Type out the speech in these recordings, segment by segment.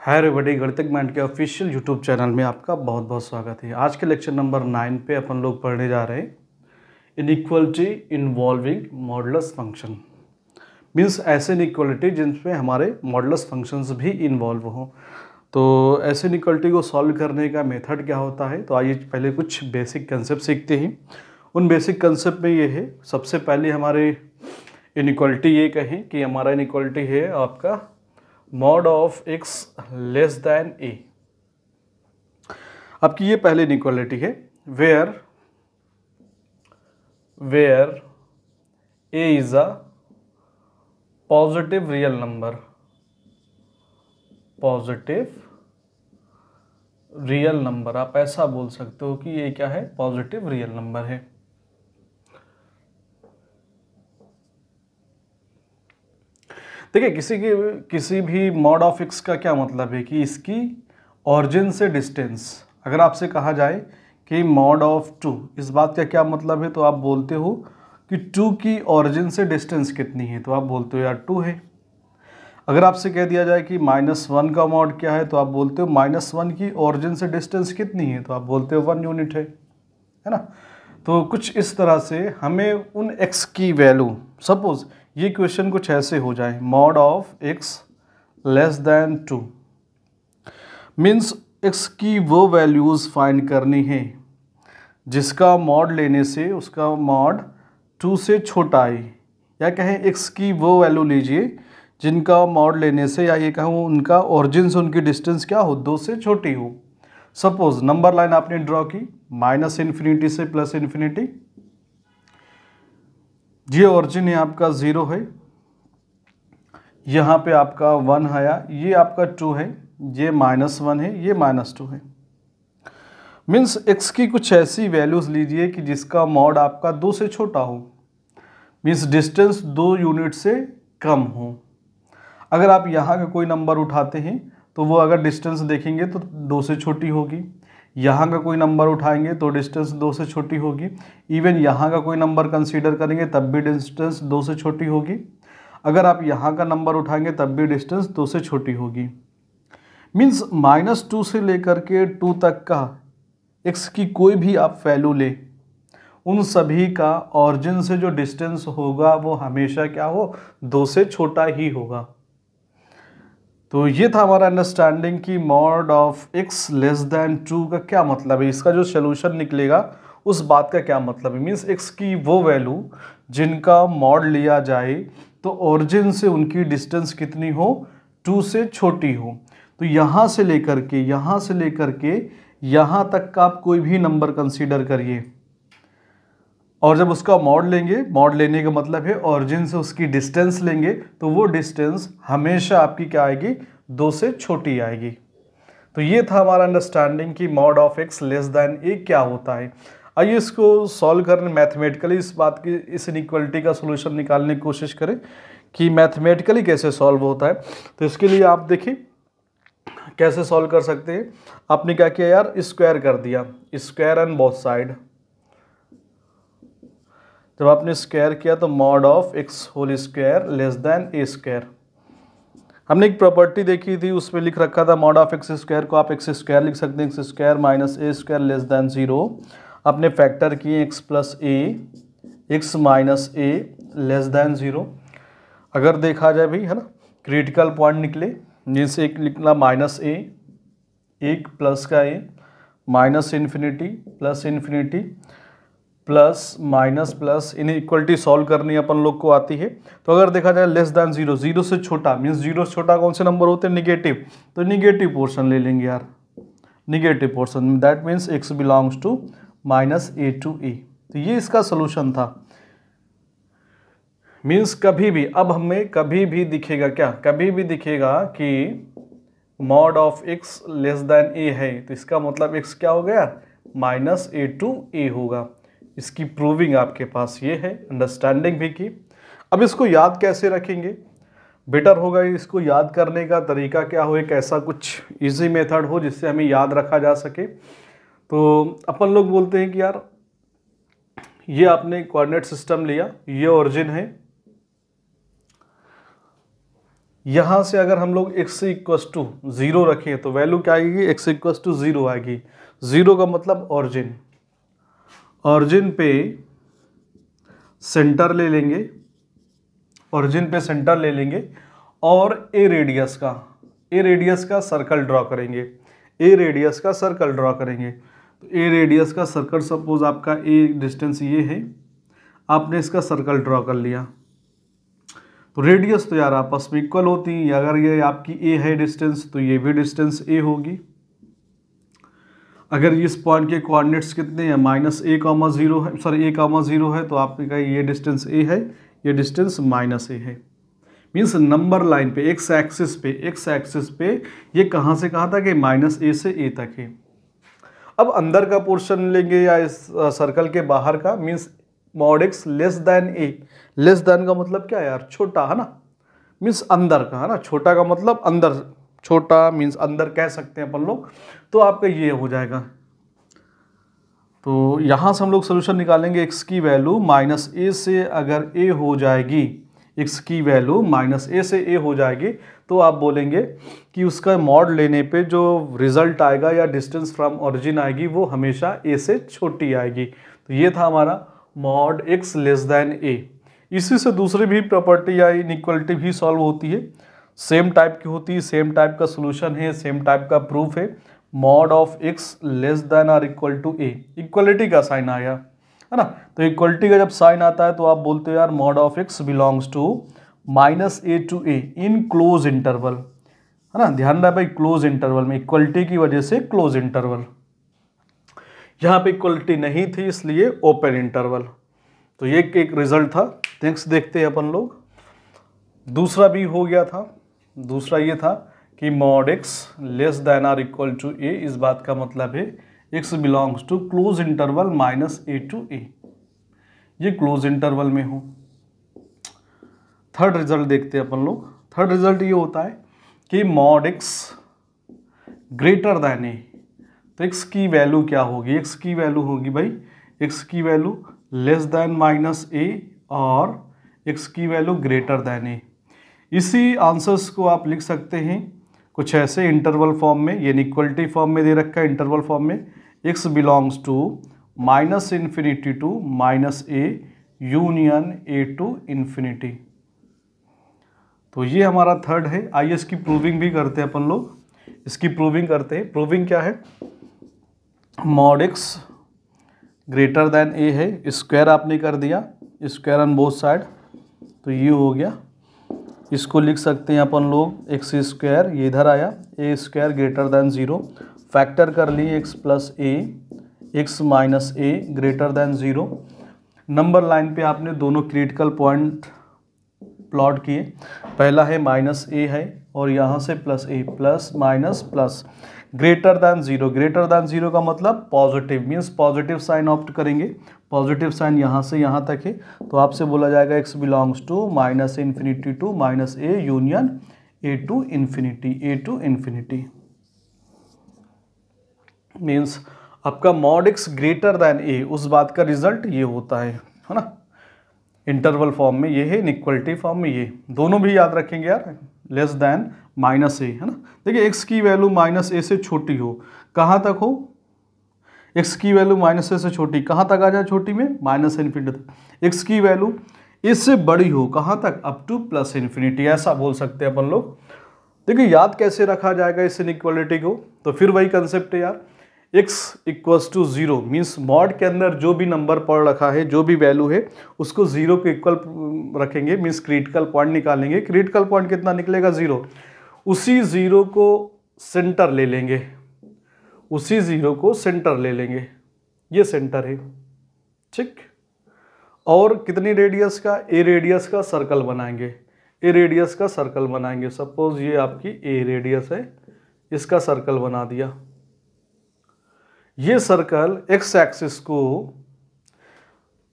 Hi everybody, गणितज्ञ mind के official YouTube channel में आपका बहुत बहुत स्वागत है। आज के लेक्चर नंबर 9 पे अपन लोग पढ़ने जा रहे हैं inequality involving modulus function. Means ऐसे इनइक्वालिटी जिनमें हमारे मॉडुलस फंक्शंस भी इन्वॉल्व हों। तो ऐसे इनइक्वालिटी को सॉल्व करने का मेथड क्या होता है, तो आइए पहले कुछ बेसिक कंसेप्ट सीखते हैं। उन बेसिक कंसेप्ट में ये है, सबसे पहले हमारे इनइक्वालिटी ये कहें कि हमारा इनइक्वालिटी है आपका mod of x less than a. आपकी ये पहले इनइक्वालिटी है where a is a positive real number. Positive real number, आप ऐसा बोल सकते हो कि ये क्या है, पॉजिटिव रियल नंबर है। देखिए, किसी भी मॉड ऑफ एक्स का क्या मतलब है कि इसकी ऑरिजिन से डिस्टेंस। अगर आपसे कहा जाए कि मॉड ऑफ 2, इस बात का क्या मतलब है, तो आप बोलते हो कि 2 की ऑरिजिन से डिस्टेंस कितनी है, तो आप बोलते हो यार 2 है। अगर आपसे कह दिया जाए कि -1 का मॉड क्या है, तो आप बोलते हो -1 की ऑरिजिन से डिस्टेंस कितनी है, तो आप बोलते हो 1 यूनिट है ना। तो कुछ इस तरह से हमें उन x की वैल्यू, सपोज ये क्वेश्चन कुछ ऐसे हो जाए, mod of x less than 2, means x की वो वैल्यूज़ फाइंड करनी है जिसका मॉड लेने से उसका मॉड 2 से छोटा है, या कहें x की वो वैल्यू लीजिए जिनका मॉड लेने से, या ये कहूँ उनका ओरिजिन से उनकी डिस्टेंस क्या हो, 2 से छोटी हो। सपोज नंबर लाइन आपने ड्रॉ की -∞ से +∞, ये ओरिजिन है आपका 0 है, यहाँ पे आपका 1 है, ये आपका 2 है, ये -1 है, ये -2 है। मीन्स x की कुछ ऐसी वैल्यूज लीजिए कि जिसका मॉड आपका 2 से छोटा हो, मीन्स डिस्टेंस 2 यूनिट से कम हो। अगर आप यहाँ का कोई नंबर उठाते हैं तो वो अगर डिस्टेंस देखेंगे तो 2 से छोटी होगी, यहाँ का कोई नंबर उठाएंगे तो डिस्टेंस 2 से छोटी होगी, इवन यहाँ का कोई नंबर कंसीडर करेंगे तब भी डिस्टेंस 2 से छोटी होगी। अगर आप यहाँ का नंबर उठाएंगे तब भी डिस्टेंस 2 से छोटी होगी। मीन्स -2 से लेकर के 2 तक का x की कोई भी आप वैल्यू ले, उन सभी का ऑरिजिन से जो डिस्टेंस होगा वो हमेशा क्या हो, 2 से छोटा ही होगा। तो ये था हमारा अंडरस्टैंडिंग कि mod of x less than 2 का क्या मतलब है, इसका जो सोल्यूशन निकलेगा उस बात का क्या मतलब है। मीन्स x की वो वैल्यू जिनका मॉड लिया जाए तो ओरिजिन से उनकी डिस्टेंस कितनी हो, 2 से छोटी हो। तो यहाँ से लेकर के यहाँ तक का आप कोई भी नंबर कंसीडर करिए, और जब उसका मॉड लेंगे, मॉड लेने का मतलब है ओरिजिन से उसकी डिस्टेंस लेंगे, तो वो डिस्टेंस हमेशा आपकी क्या आएगी, 2 से छोटी आएगी। तो ये था हमारा अंडरस्टैंडिंग कि mod of x less than a क्या होता है। आइए इसको सॉल्व करने मैथमेटिकली इस इनइक्वालिटी का सोल्यूशन निकालने की कोशिश करें कि मैथमेटिकली कैसे सॉल्व होता है। तो इसके लिए आप देखिए कैसे सॉल्व कर सकते हैं। आपने क्या किया यार, स्क्वायर कर दिया, स्क्वायर ऑन बोथ साइड। जब आपने स्क्वायर किया तो mod of x whole square less than a square. हमने एक प्रॉपर्टी देखी थी, उसमें लिख रखा था मॉड ऑफ x स्क्वायर को आप x स्क्वायर लिख सकते हैं, x square minus a square less then 0। आपने फैक्टर किए x plus a, x minus a less than 0। अगर देखा जाए भाई, है ना, क्रिटिकल पॉइंट निकले, जिनसे एक लिखना -a, एक प्लस का a, -∞ plus ∞, plus minus plus, inequality solve करनी अपन लोग को आती है। तो अगर देखा जाए लेस दैन 0, 0 से छोटा, मीन्स 0 से छोटा कौन से नंबर होते हैं, निगेटिव, तो निगेटिव पोर्शन ले लेंगे यार, negative portion, that means x belongs to -a to a। तो ये इसका सोल्यूशन था। मीन्स कभी भी, अब हमें कभी भी दिखेगा क्या, कभी भी दिखेगा कि mod of x less than a है, तो इसका मतलब x क्या हो गया, -a to a होगा। इसकी प्रूविंग आपके पास ये है, अंडरस्टैंडिंग भी की। अब इसको याद कैसे रखेंगे, बेटर होगा इसको याद करने का तरीका क्या हो, एक ऐसा कुछ इजी मेथड हो जिससे हमें याद रखा जा सके। तो अपन लोग बोलते हैं कि यार ये आपने कोऑर्डिनेट सिस्टम लिया, ये ओरिजिन है, यहाँ से अगर हम लोग x इक्वस टू 0 रखें तो वैल्यू क्या आएगी, x इक्वस टू 0 आएगी। 0 का मतलब ऑरिजिन, ऑरिजिन पे सेंटर ले लेंगे, ऑरिजिन पे सेंटर ले लेंगे और ए रेडियस का सर्कल ड्रॉ करेंगे, ए रेडियस का सर्कल ड्रॉ करेंगे। तो ए रेडियस का सर्कल, सपोज आपका ए डिस्टेंस ये है, आपने इसका सर्कल ड्रॉ कर लिया, तो रेडियस तो यार आपस में इक्वल होती है। अगर ये आपकी ए है डिस्टेंस तो ये भी डिस्टेंस ए होगी। अगर इस पॉइंट के कोऑर्डिनेट्स कितने हैं, -a,0 है, सॉरी a,0 है, तो आपने कहा ये डिस्टेंस a है, ये डिस्टेंस -a है। मीन्स नंबर लाइन पे एक्स एक्सिस पे ये कहाँ से कहाँ तक है, -a से a तक है। अब अंदर का पोर्शन लेंगे या इस सर्कल के बाहर का, means mod x less then a। Less than का मतलब क्या है यार, छोटा है ना, मीन्स अंदर का है ना, छोटा का मतलब अंदर, छोटा मीन्स अंदर कह सकते हैं अपन लोग। तो आपका ये हो जाएगा। तो यहाँ से हम लोग सोल्यूशन निकालेंगे, x की वैल्यू -a से अगर a हो जाएगी, x की वैल्यू -a से a हो जाएगी, तो आप बोलेंगे कि उसका मॉड लेने पे जो रिजल्ट आएगा या डिस्टेंस फ्रॉम ओरिजिन आएगी वो हमेशा a से छोटी आएगी। तो ये था हमारा mod x less then a। इसी से दूसरी भी प्रॉपर्टी या इनइक्वालिटी भी सॉल्व होती है, सेम टाइप की होती है, सेम टाइप का सोल्यूशन है, सेम टाइप का प्रूफ है। Mod of x less than और इक्वल टू a, इक्वलिटी का साइन आया है ना। तो इक्वलिटी का जब साइन आता है तो आप बोलते हो यार mod of x belongs to -a to a in close interval, है ना। ध्यान रहा भाई, क्लोज इंटरवल में, इक्वलिटी की वजह से क्लोज इंटरवल। यहाँ पे इक्वलिटी नहीं थी इसलिए ओपन इंटरवल। तो ये एक रिजल्ट था। नेक्स्ट देखते हैं अपन लोग, दूसरा भी हो गया था। दूसरा ये था कि मॉड x लेस देन और इक्वल टू a, इस बात का मतलब है x belongs to close interval -a to a, ये क्लोज इंटरवल में हो। थर्ड रिजल्ट देखते हैं अपन लोग। थर्ड रिजल्ट ये होता है कि mod x greater than a, तो x की वैल्यू क्या होगी, x की वैल्यू होगी भाई, x की वैल्यू लेस देन -a और x की वैल्यू ग्रेटर देन a। इसी आंसर्स को आप लिख सकते हैं कुछ ऐसे इंटरवल फॉर्म में, ये इक्वलिटी फॉर्म में दे रखा है, इंटरवल फॉर्म में x belongs to -∞ to -a union a to ∞। तो ये हमारा थर्ड है। आइए इसकी प्रूविंग भी करते हैं अपन लोग, इसकी प्रूविंग करते हैं। प्रूविंग क्या है, mod x greater than a है, स्क्वायर आपने कर दिया, स्क्वायर ऑन बोथ साइड, तो ये हो गया। इसको लिख सकते हैं अपन लोग एक्स स्क्वायर, ये इधर आया, ए स्क्वायर ग्रेटर देन 0, फैक्टर कर लिए x plus a, x minus a greater than 0। Number line पे आपने दोनों क्रिटिकल पॉइंट प्लॉट किए, पहला है -a है और यहाँ से +a, plus minus plus, greater than 0। Greater than 0 का मतलब positive, means positive sign opt करेंगे, पॉजिटिव साइन यहाँ से यहाँ तक है, तो आपसे बोला जाएगा x belongs to -∞ to -a union a to infinity. Means आपका mod x greater than a, उस बात का रिजल्ट ये होता है ना। इंटरवल फॉर्म में ये है, इक्वलिटी फॉर्म में ये, दोनों भी याद रखेंगे यार, लेस देन -a, है ना। देखिए x की वैल्यू -a से छोटी हो, कहाँ तक हो, x की वैल्यू -a से छोटी कहाँ तक आ जाए, छोटी में -∞ तक। x की वैल्यू इससे बड़ी हो, कहाँ तक, अप टू +∞, ऐसा बोल सकते हैं अपन लोग। देखिए याद कैसे रखा जाएगा इस इनइक्वालिटी को, तो फिर वही कंसेप्ट है यार, x equals to 0, means mod के अंदर जो भी नंबर पढ़ रखा है, जो भी वैल्यू है उसको 0 के इक्वल रखेंगे, मीन्स क्रिटिकल पॉइंट निकालेंगे। क्रिटिकल पॉइंट कितना निकलेगा, 0। उसी 0 को सेंटर ले लेंगे, उसी 0 को सेंटर ले लेंगे, ये सेंटर है, ठीक। और कितनी रेडियस का, a रेडियस का सर्कल बनाएंगे, a रेडियस का सर्कल बनाएंगे। सपोज ये आपकी a रेडियस है, इसका सर्कल बना दिया। ये सर्कल x एक्सिस को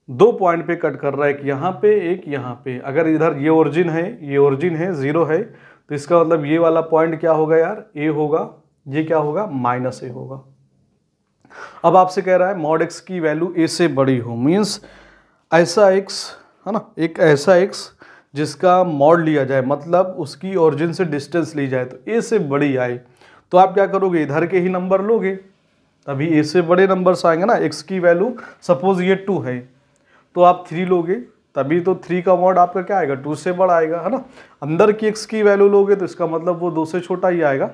दो पॉइंट पे कट कर रहा है, एक यहाँ पे एक यहाँ पे। अगर इधर ये ओरिजिन है, ये ओरिजिन है, 0 है, तो इसका मतलब ये वाला पॉइंट क्या होगा यार, a होगा, ये क्या होगा, -a होगा। अब आपसे कह रहा है मॉड x की वैल्यू a से बड़ी हो, मीन्स ऐसा x है ना, एक ऐसा x जिसका मॉड लिया जाए, मतलब उसकी ओरिजिन से डिस्टेंस ली जाए, तो ए से बड़ी आए तो आप क्या करोगे, इधर के ही नंबर लोगे, तभी ए से बड़े नंबर्स आएंगे ना। एक्स की वैल्यू सपोज ये 2 है तो आप 3 लोगे, तभी तो 3 का मॉड आपका क्या आएगा, 2 से बड़ा आएगा, है ना। अंदर की एक्स की वैल्यू लोगे तो इसका मतलब वो 2 से छोटा ही आएगा।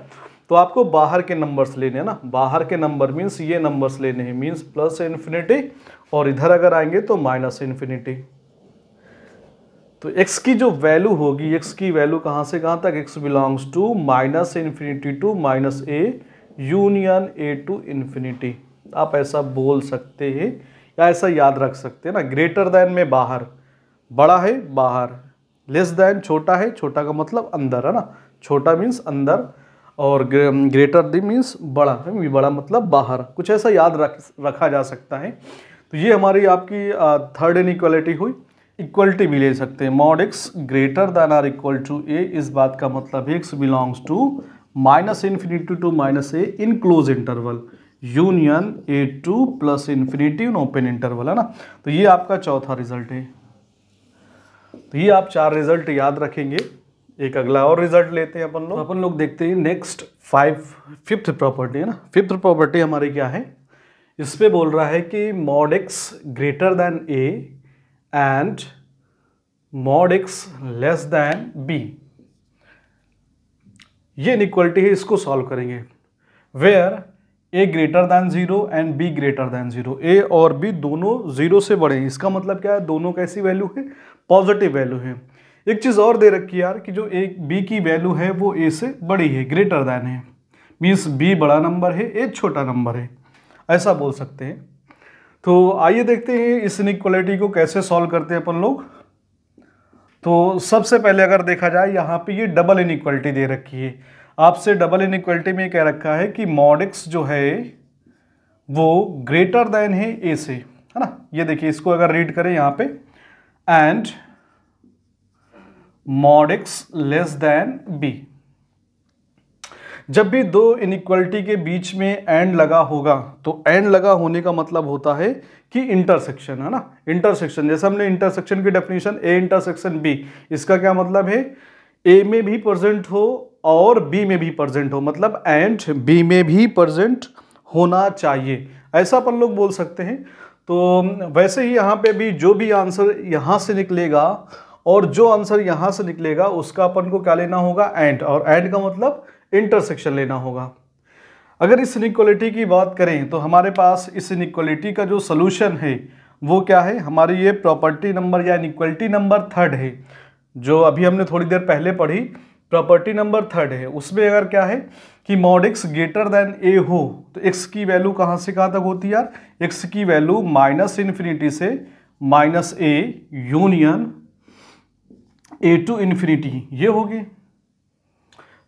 तो आपको बाहर के नंबर्स लेने हैं ना, बाहर के नंबर मीन्स ये नंबर्स लेने हैं, मीन्स प्लस इन्फिनिटी, और इधर अगर आएंगे तो माइनस इन्फिनिटी। तो x की जो वैल्यू होगी, x की वैल्यू कहाँ से कहाँ तक, x belongs to minus infinity to minus a union a to infinity. आप ऐसा बोल सकते हैं या ऐसा याद रख सकते हैं ना। ग्रेटर देन में बाहर, बड़ा है बाहर, लेस देन छोटा है, छोटा का मतलब अंदर, है ना, छोटा मीन्स अंदर, और ग्रेटर दी मीन्स बड़ा है, बड़ा मतलब बाहर, कुछ ऐसा याद रखा जा सकता है। तो ये हमारी आपकी थर्ड इनइक्वालिटी हुई। इक्वलिटी भी ले सकते हैं, mod x greater than or equal to a, इस बात का मतलब x belongs to minus infinity to minus a in close interval union a to plus infinity in open interval, है ना। तो ये आपका चौथा रिजल्ट है। तो ये आप 4 रिजल्ट याद रखेंगे। एक अगला और रिजल्ट लेते हैं अपन लोग देखते हैं नेक्स्ट फिफ्थ प्रॉपर्टी, है ना। फिफ्थ प्रॉपर्टी हमारी क्या है, इस पे बोल रहा है कि mod x greater than a and mod x less than b, ये इनइक्वालिटी है, इसको सॉल्व करेंगे। Where a greater than 0 and b greater than 0, a और बी दोनों 0 से बड़े हैं। इसका मतलब क्या है, दोनों कैसी वैल्यू है, पॉजिटिव वैल्यू है। एक चीज़ और दे रखी है यार कि जो ए बी की वैल्यू है वो ए से बड़ी है, ग्रेटर दैन है, मीन्स बी बड़ा नंबर है, ए छोटा नंबर है, ऐसा बोल सकते हैं। तो आइए देखते हैं इस इनइक्वालिटी को कैसे सॉल्व करते हैं अपन लोग। तो सबसे पहले अगर देखा जाए यहाँ पे ये डबल इनइक्वालिटी दे रखी है। आपसे डबल इनइक्वालिटी में कह रखा है कि मॉड एक्स जो है वो ग्रेटर देन है ए से, है ना। ये देखिए, इसको अगर रीड करें यहाँ पे, and mod x less than b. जब भी दो इनइक्वालिटी के बीच में एंड लगा होगा तो एंड लगा होने का मतलब होता है कि इंटरसेक्शन, है ना। इंटरसेक्शन, जैसे हमने इंटरसेक्शन की डेफिनेशन ए इंटरसेक्शन बी, इसका क्या मतलब है, ए में भी प्रेजेंट हो और बी में भी प्रेजेंट हो, मतलब एंड बी में भी प्रेजेंट होना चाहिए, ऐसा अपन लोग बोल सकते हैं। तो वैसे ही यहाँ पे भी जो भी आंसर यहाँ से निकलेगा और जो आंसर यहाँ से निकलेगा उसका अपन को क्या लेना होगा, एंड, और एंड का मतलब इंटरसेक्शन लेना होगा। अगर इस इनइक्वालिटी की बात करें तो हमारे पास इस इनइक्वालिटी का जो सोल्यूशन है वो क्या है, हमारी ये प्रॉपर्टी नंबर या इनइक्वालिटी नंबर थर्ड है, जो अभी हमने थोड़ी देर पहले पढ़ी, प्रॉपर्टी नंबर थर्ड है। उसमें अगर क्या है कि मॉड एक्स ग्रेटर देन ए हो तो एक्स की वैल्यू कहाँ से कहाँ तक होती है यार, एक्स की वैल्यू माइनस इन्फिनिटी से minus a union a to infinity, ये होगी।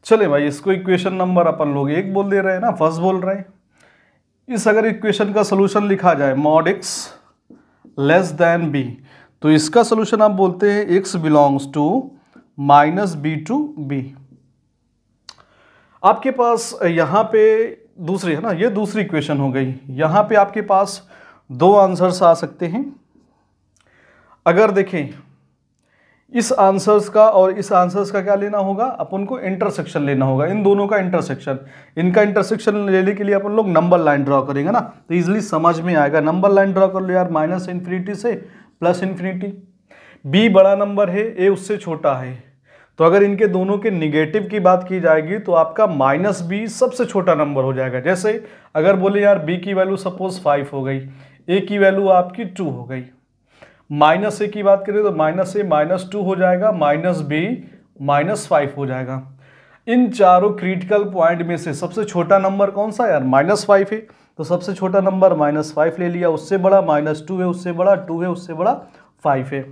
चले भाई, इसको इक्वेशन नंबर अपन लोग 1 बोल दे रहे हैं ना, फर्स्ट बोल रहे हैं। इस अगर इक्वेशन का सोल्यूशन लिखा जाए mod x less than b, तो इसका सोल्यूशन आप बोलते हैं x belongs to minus b to b. आपके पास यहाँ पे दूसरी, है ना, ये दूसरी इक्वेशन हो गई। यहाँ पे आपके पास 2 आंसर्स आ सकते हैं। अगर देखें इस आंसर्स का और इस आंसर्स का क्या लेना होगा, अपन को इंटरसेक्शन लेना होगा, इन दोनों का इंटरसेक्शन। इनका इंटरसेक्शन लेने के लिए अपन लोग नंबर लाइन ड्रॉ करेंगे ना, तो इजीली समझ में आएगा। नंबर लाइन ड्रॉ कर लो यार, माइनस इन्फिनिटी से प्लस इन्फिनिटी। बी बड़ा नंबर है, ए उससे छोटा है, तो अगर इनके दोनों के निगेटिव की बात की जाएगी तो आपका माइनस बी सबसे छोटा नंबर हो जाएगा। जैसे अगर बोले यार बी की वैल्यू सपोज 5 हो गई, ए की वैल्यू आपकी 2 हो गई, माइनस ए की बात करें तो माइनस ए माइनस 2 हो जाएगा, माइनस बी माइनस 5 हो जाएगा। इन चारों क्रिटिकल पॉइंट में से सबसे छोटा नंबर कौन सा यार, माइनस 5 है, तो सबसे छोटा नंबर माइनस 5 ले लिया, उससे बड़ा माइनस 2 है, उससे बड़ा 2 है, उससे बड़ा 5 है।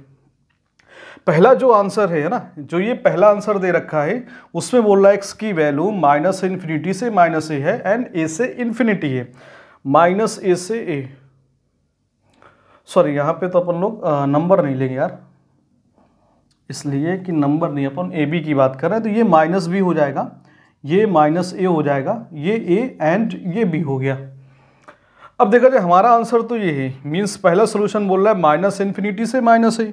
पहला जो आंसर है ना, जो ये पहला आंसर दे रखा है उसमें बोल रहा है एक्स की वैल्यू माइनस इन्फिनिटी से माइनस ए है एंड ए से इन्फिनिटी है, माइनस ए से ए। सॉरी, यहाँ पे तो अपन लोग नंबर नहीं लेंगे यार, इसलिए कि नंबर नहीं, अपन ए बी की बात कर रहे हैं, तो ये माइनस बी हो जाएगा, ये माइनस ए हो जाएगा, ये ए एंड ये बी हो गया। अब देखा जाए हमारा आंसर तो ये है, मीन्स पहला सोल्यूशन बोल रहा है माइनस इन्फिनिटी से माइनस ए,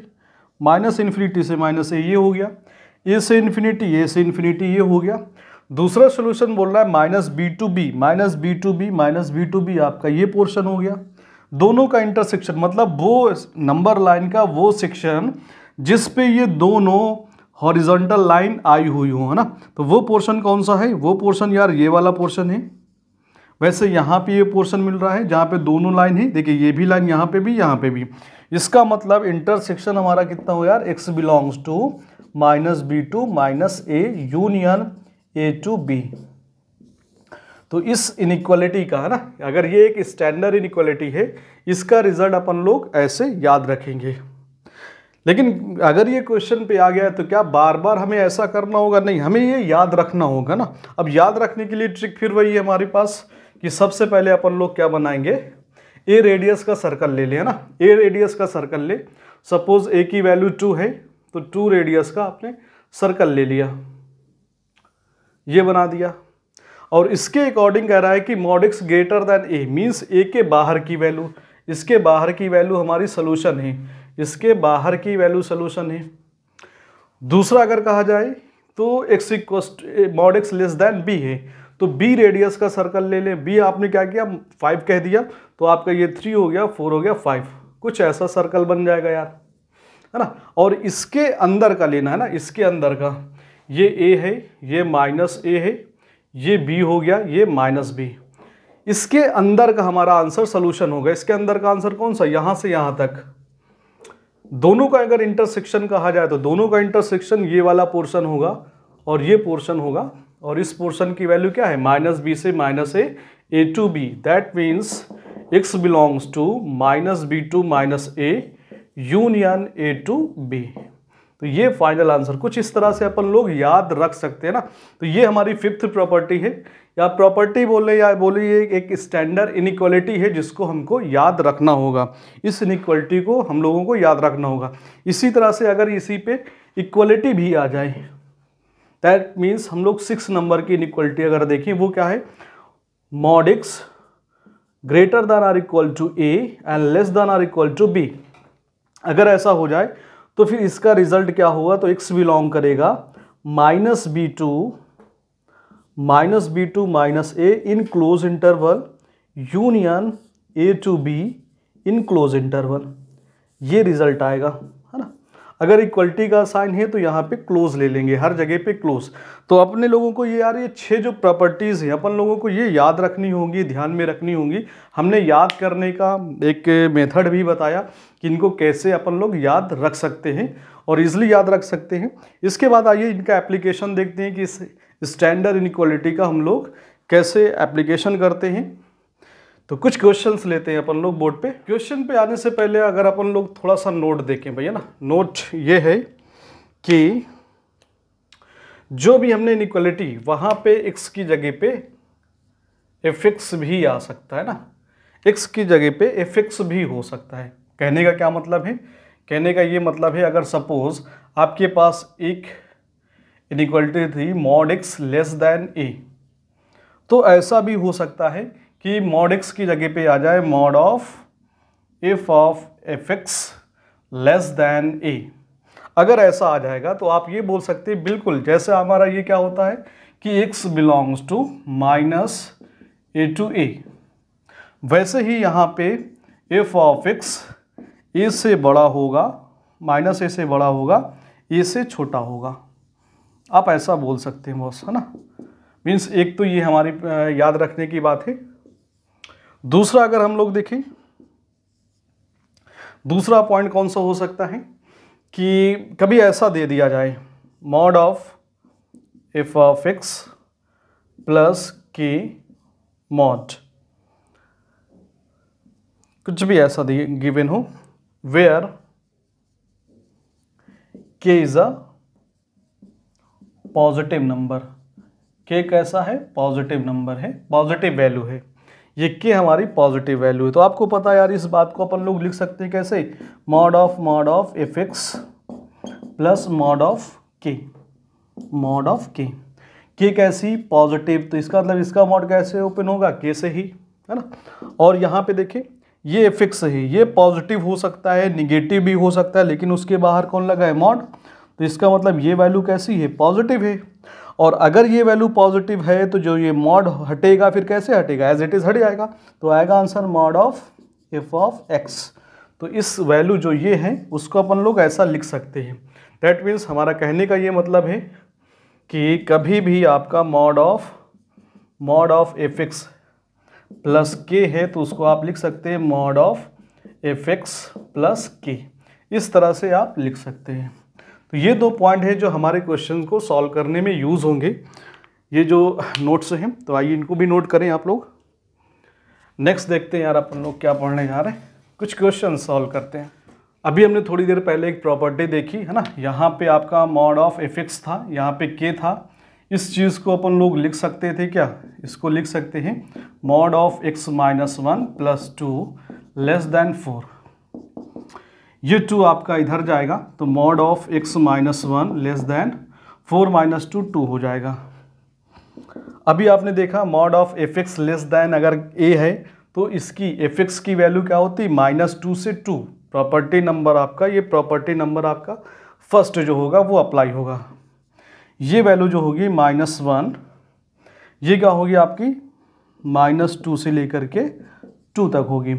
माइनस इन्फिनिटी से माइनस ए ये हो गया, ए से इन्फिनिटी ये हो गया। दूसरा सोल्यूशन बोल रहा है minus b to b, minus b to b, minus b to b, आपका ये पोर्शन हो गया। दोनों का इंटरसेक्शन मतलब वो नंबर लाइन का वो सेक्शन जिस पे ये दोनों हॉरिजॉन्टल लाइन आई हुई हो, है ना, तो वो पोर्शन कौन सा है? वो पोर्शन यार ये वाला पोर्शन है। वैसे यहाँ पे ये पोर्शन मिल रहा है जहाँ पे दोनों लाइन है, देखिए ये भी लाइन यहाँ पे भी, यहाँ पे भी। इसका मतलब इंटरसेक्शन हमारा कितना हो यार? x belongs to minus b to minus a union a to b. तो इस इनइक्वालिटी का, है ना, अगर ये एक स्टैंडर्ड इनइक्वालिटी है, इसका रिजल्ट अपन लोग ऐसे याद रखेंगे। लेकिन अगर ये क्वेश्चन पे आ गया है तो क्या बार बार हमें ऐसा करना होगा? नहीं, हमें ये याद रखना होगा ना। अब याद रखने के लिए ट्रिक फिर वही है हमारे पास कि सबसे पहले अपन लोग क्या बनाएंगे? ए रेडियस का सर्कल ले ले, है ना, ए रेडियस का सर्कल ले। सपोज ए की वैल्यू 2 है तो 2 रेडियस का आपने सर्कल ले लिया, ये बना दिया। और इसके अकॉर्डिंग कह रहा है कि मॉड एक्स ग्रेटर देन ए, मीन्स ए के बाहर की वैल्यू, इसके बाहर की वैल्यू हमारी सोल्यूशन है, इसके बाहर की वैल्यू सोल्यूशन है। दूसरा अगर कहा जाए तो x equal mod x less than b है, तो बी रेडियस का सर्कल ले ले। बी आपने क्या किया? 5 कह दिया, तो आपका ये 3 हो गया, 4 हो गया, 5, कुछ ऐसा सर्कल बन जाएगा यार, है ना। और इसके अंदर का लेना है ना, इसके अंदर का, ये ए है, ये माइनस ए है, ये बी हो गया, ये माइनस बी। इसके अंदर का हमारा आंसर सोल्यूशन होगा। इसके अंदर का आंसर कौन सा? यहां से यहां तक। दोनों का अगर इंटरसेक्शन कहा जाए तो दोनों का इंटरसेक्शन ये वाला पोर्शन होगा और ये पोर्शन होगा, और इस पोर्शन की वैल्यू क्या है? माइनस बी से minus a to b. That means x belongs to minus b to minus a union a to b. तो ये फाइनल आंसर कुछ इस तरह से अपन लोग याद रख सकते हैं ना। तो ये हमारी 5th प्रॉपर्टी है, या प्रॉपर्टी बोले या बोले ये एक स्टैंडर्ड इनइक्वालिटी है जिसको हमको याद रखना होगा। इस इनइक्वालिटी को हम लोगों को याद रखना होगा। इसी तरह से अगर इसी पे इक्वलिटी भी आ जाए, दैट मीन्स हम लोग 6 नंबर की इनइक्वालिटी अगर देखें, वो क्या है? Mod x greater than or equal to a and less than or equal to b. अगर ऐसा हो जाए तो फिर इसका रिजल्ट क्या होगा? तो x बिलोंग करेगा minus b to minus a in close interval union a to b in close interval. ये रिजल्ट आएगा, है ना। अगर इक्वलिटी का साइन है तो यहाँ पे क्लोज ले लेंगे, हर जगह पे क्लोज। तो अपने लोगों को ये यार ये 6 जो प्रॉपर्टीज़ हैं अपन लोगों को ये याद रखनी होंगी, ध्यान में रखनी होंगी। हमने याद करने का एक मेथड भी बताया कि इनको कैसे अपन लोग याद रख सकते हैं और इजीली याद रख सकते हैं। इसके बाद आइए इनका एप्लीकेशन देखते हैं कि इस स्टैंडर्ड इनइक्वालिटी का हम लोग कैसे एप्लीकेशन करते हैं। तो कुछ क्वेश्चंस लेते हैं अपन लोग बोर्ड पे। क्वेश्चन पे आने से पहले अगर अपन लोग थोड़ा सा नोट देखें भैया ना, नोट ये है कि जो भी हमने इनइक्वालिटी वहाँ पे x की जगह पे fx भी आ सकता है ना, x की जगह पे fx भी हो सकता है। कहने का क्या मतलब है? कहने का ये मतलब है अगर सपोज आपके पास एक इनइक्वालिटी थी mod x less then a, तो ऐसा भी हो सकता है कि मॉड x की जगह पे आ जाए mod of f of fx less than a। अगर ऐसा आ जाएगा तो आप ये बोल सकते हैं बिल्कुल जैसे हमारा ये क्या होता है कि x belongs to minus a to a, वैसे ही यहाँ पे f ऑफ x a से बड़ा होगा, माइनस ए से बड़ा होगा, a से छोटा होगा। आप ऐसा बोल सकते हैं बॉस, है ना। मीन्स एक तो ये हमारी याद रखने की बात है। दूसरा अगर हम लोग देखें, दूसरा पॉइंट कौन सा हो सकता है कि कभी ऐसा दे दिया जाए mod of f of x plus k mod, कुछ भी ऐसा गिवन हो where k is a positive number. k कैसा है? पॉजिटिव नंबर है, पॉजिटिव वैल्यू है, ये k हमारी पॉजिटिव वैल्यू है। तो आपको पता है यार इस बात को अपन लोग लिख सकते हैं कैसे? Mod of fx plus mod of k। k कैसी? पॉजिटिव, तो इसका मतलब इसका मॉड कैसे ओपन होगा? k से ही, है ना। और यहाँ पे देखिए ये एफ एक्स है, ये पॉजिटिव हो सकता है, निगेटिव भी हो सकता है, लेकिन उसके बाहर कौन लगा है, मॉड। तो इसका मतलब ये वैल्यू कैसी है, पॉजिटिव है। और अगर ये वैल्यू पॉजिटिव है तो जो ये मॉड हटेगा फिर कैसे हटेगा, एज इट इज हट जाएगा। तो आएगा answer mod of F of x. तो इस वैल्यू जो ये है उसको अपन लोग ऐसा लिख सकते हैं। दैट मीन्स हमारा कहने का ये मतलब है कि कभी भी आपका mod of F x plus के है तो उसको आप लिख सकते हैं mod of F x plus के। इस तरह से आप लिख सकते हैं। तो ये दो पॉइंट है जो हमारे क्वेश्चन को सॉल्व करने में यूज़ होंगे। ये जो नोट्स हैं तो आइए इनको भी नोट करें आप लोग। नेक्स्ट देखते हैं यार अपन लोग क्या पढ़ने जा रहे हैं, कुछ क्वेश्चन सॉल्व करते हैं। अभी हमने थोड़ी देर पहले एक प्रॉपर्टी देखी है ना, यहाँ पे आपका मॉड ऑफ एफ एक्स था, यहाँ पे के था। इस चीज़ को अपन लोग लिख सकते थे क्या, इसको लिख सकते हैं mod of x minus one plus two less than 4। ये 2 आपका इधर जाएगा तो mod of x minus one less than 4 minus 2 हो जाएगा। अभी आपने देखा mod of F x less then अगर ए है तो इसकी एफ एक्स की वैल्यू क्या होती, -2 से 2। प्रॉपर्टी नंबर आपका, ये प्रॉपर्टी नंबर आपका फर्स्ट जो होगा वो अप्लाई होगा। ये वैल्यू जो होगी -1, ये क्या होगी आपकी -2 से लेकर के 2 तक होगी।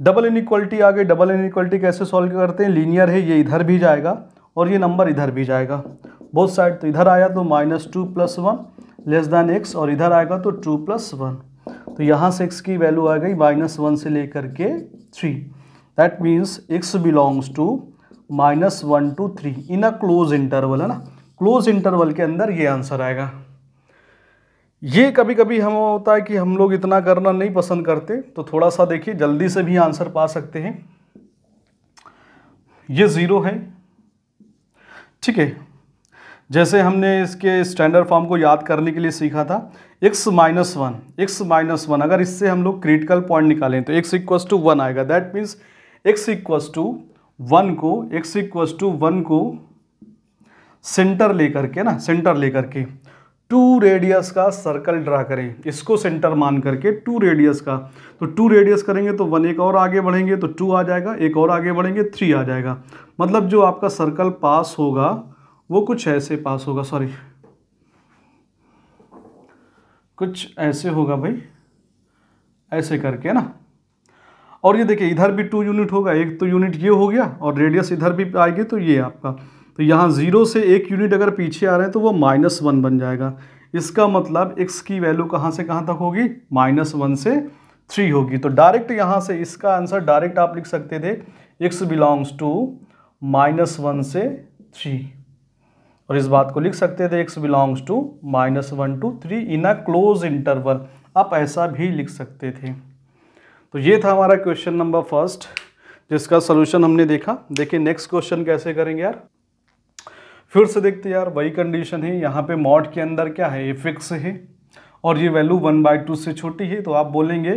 डबल इनइक्वालिटी आ गई। डबल इनइक्वालिटी कैसे सॉल्व करते हैं, लीनियर है, ये इधर भी जाएगा और ये नंबर इधर भी जाएगा, बोथ साइड। तो इधर आया तो -2 + 1 लेस देन एक्स, और इधर आएगा तो 2 + 1। तो यहाँ से x की वैल्यू आ गई -1 से लेकर के 3। That means x belongs to -1 to 3 in a close interval, है ना। क्लोज इंटरवल के अंदर ये आंसर आएगा। ये कभी कभी हम होता है कि हम लोग इतना करना नहीं पसंद करते, तो थोड़ा सा देखिए जल्दी से भी आंसर पा सकते हैं। ये 0 है, ठीक है। जैसे हमने इसके स्टैंडर्ड फॉर्म को याद करने के लिए सीखा था, x माइनस वन अगर इससे हम लोग क्रिटिकल पॉइंट निकालें तो x = 1 आएगा। दैट मीन्स x = 1 को सेंटर लेकर के ना, सेंटर लेकर के 2 रेडियस का सर्कल ड्रा करें, इसको सेंटर मान करके 2 रेडियस का। तो 2 रेडियस करेंगे तो 1 एक और आगे बढ़ेंगे तो 2 आ जाएगा, एक और आगे बढ़ेंगे 3 आ जाएगा। मतलब जो आपका सर्कल पास होगा वो कुछ ऐसे पास होगा, सॉरी कुछ ऐसे होगा भाई, ऐसे करके ना। और ये देखिए इधर भी 2 यूनिट होगा, एक तो यूनिट ये हो गया और रेडियस इधर भी आएगी तो ये आपका। तो यहाँ 0 से 1 यूनिट अगर पीछे आ रहे हैं तो वो -1 बन जाएगा। इसका मतलब x की वैल्यू कहाँ से कहाँ तक होगी, -1 से 3 होगी। तो डायरेक्ट यहाँ से इसका आंसर डायरेक्ट आप लिख सकते थे x बिलोंग्स टू -1 से 3, और इस बात को लिख सकते थे x belongs to -1 to 3 in a close interval. आप ऐसा भी लिख सकते थे। तो ये था हमारा क्वेश्चन नंबर फर्स्ट, जिसका सोल्यूशन हमने देखा। देखिए नेक्स्ट क्वेश्चन कैसे करेंगे यार, फिर से देखते यार। वही कंडीशन है, यहाँ पे मॉड के अंदर क्या है, एफ एक्स है और ये वैल्यू 1/2 से छोटी है। तो आप बोलेंगे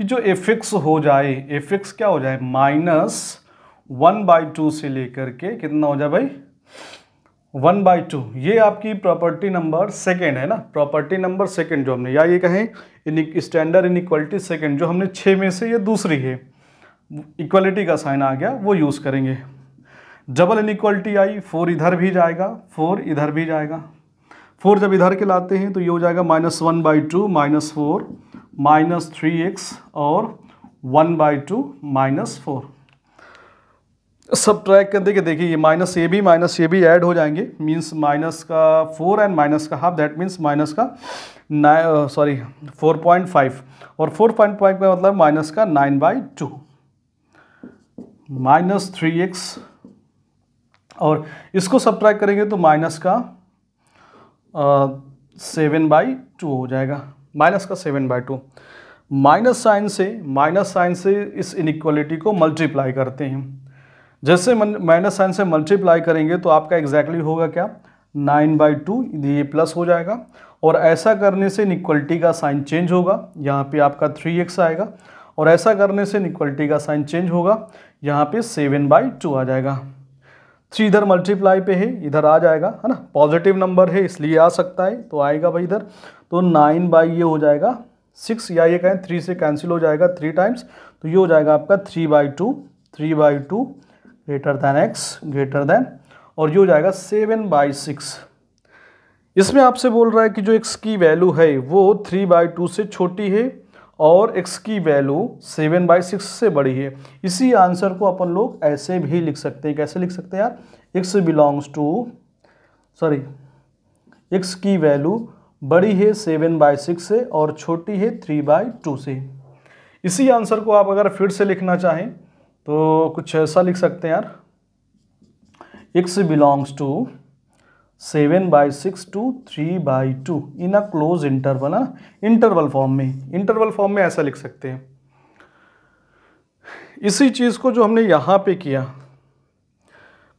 कि जो एफ एक्स हो जाए, एफ एक्स क्या हो जाए, -1/2 से लेकर के कितना हो जाए भाई, 1/2। ये आपकी प्रॉपर्टी नंबर सेकेंड है ना, प्रॉपर्टी नंबर सेकेंड जो हमने, या ये कहें स्टैंडर्ड इनइक्वालिटी सेकेंड, जो हमने 6 में से ये दूसरी है, इक्वालिटी का साइन आ गया वो यूज़ करेंगे। डबल इनइक्वालिटी आई, 4 इधर भी जाएगा, 4 इधर भी जाएगा। 4 जब इधर के लाते हैं तो ये हो जाएगा -1/2 -4 -3x और 1/2 -4। सब ट्रैक कर देखिए, देखिए ये माइनस ये भी ऐड हो जाएंगे, मीन्स माइनस का 4 एंड माइनस का हाफ, दैट मीन्स माइनस का 4.5 और 4.5 का मतलब माइनस का 9/2 -3x, और इसको सब्ट्रैक्ट करेंगे तो माइनस का 7/2 हो जाएगा, माइनस का 7/2। माइनस साइन से इस इनइक्वालिटी को मल्टीप्लाई करते हैं। जैसे माइनस साइन से मल्टीप्लाई करेंगे तो आपका एग्जैक्टली होगा क्या, 9/2, ये प्लस हो जाएगा। और ऐसा करने से इनइक्वालिटी का साइन चेंज होगा, यहाँ पे आपका 3x आएगा, और ऐसा करने से इनइक्वालिटी का साइन चेंज होगा, यहाँ पे 7/2 आ जाएगा। 3 इधर मल्टीप्लाई पे है, इधर आ जाएगा, है ना, पॉजिटिव नंबर है इसलिए आ सकता है, तो आएगा भाई इधर। तो 9 बाई ये हो जाएगा 6 या ये कहें 3 से कैंसिल हो जाएगा 3 टाइम्स, तो ये हो जाएगा आपका 3/2 greater than x greater than, और ये हो जाएगा 7/6। इसमें आपसे बोल रहा है कि जो x की वैल्यू है वो 3/2 से छोटी है और x की वैल्यू 7/6 से बड़ी है। इसी आंसर को अपन लोग ऐसे भी लिख सकते हैं। कैसे लिख सकते हैं यार? x की वैल्यू बड़ी है 7/6 से और छोटी है 3/2 से। इसी आंसर को आप अगर फिर से लिखना चाहें तो कुछ ऐसा लिख सकते हैं यार, x belongs to 7/6 to 3/2 in a close interval, है ना, इंटरवल फॉर्म में ऐसा लिख सकते हैं। इसी चीज को जो हमने यहां पे किया,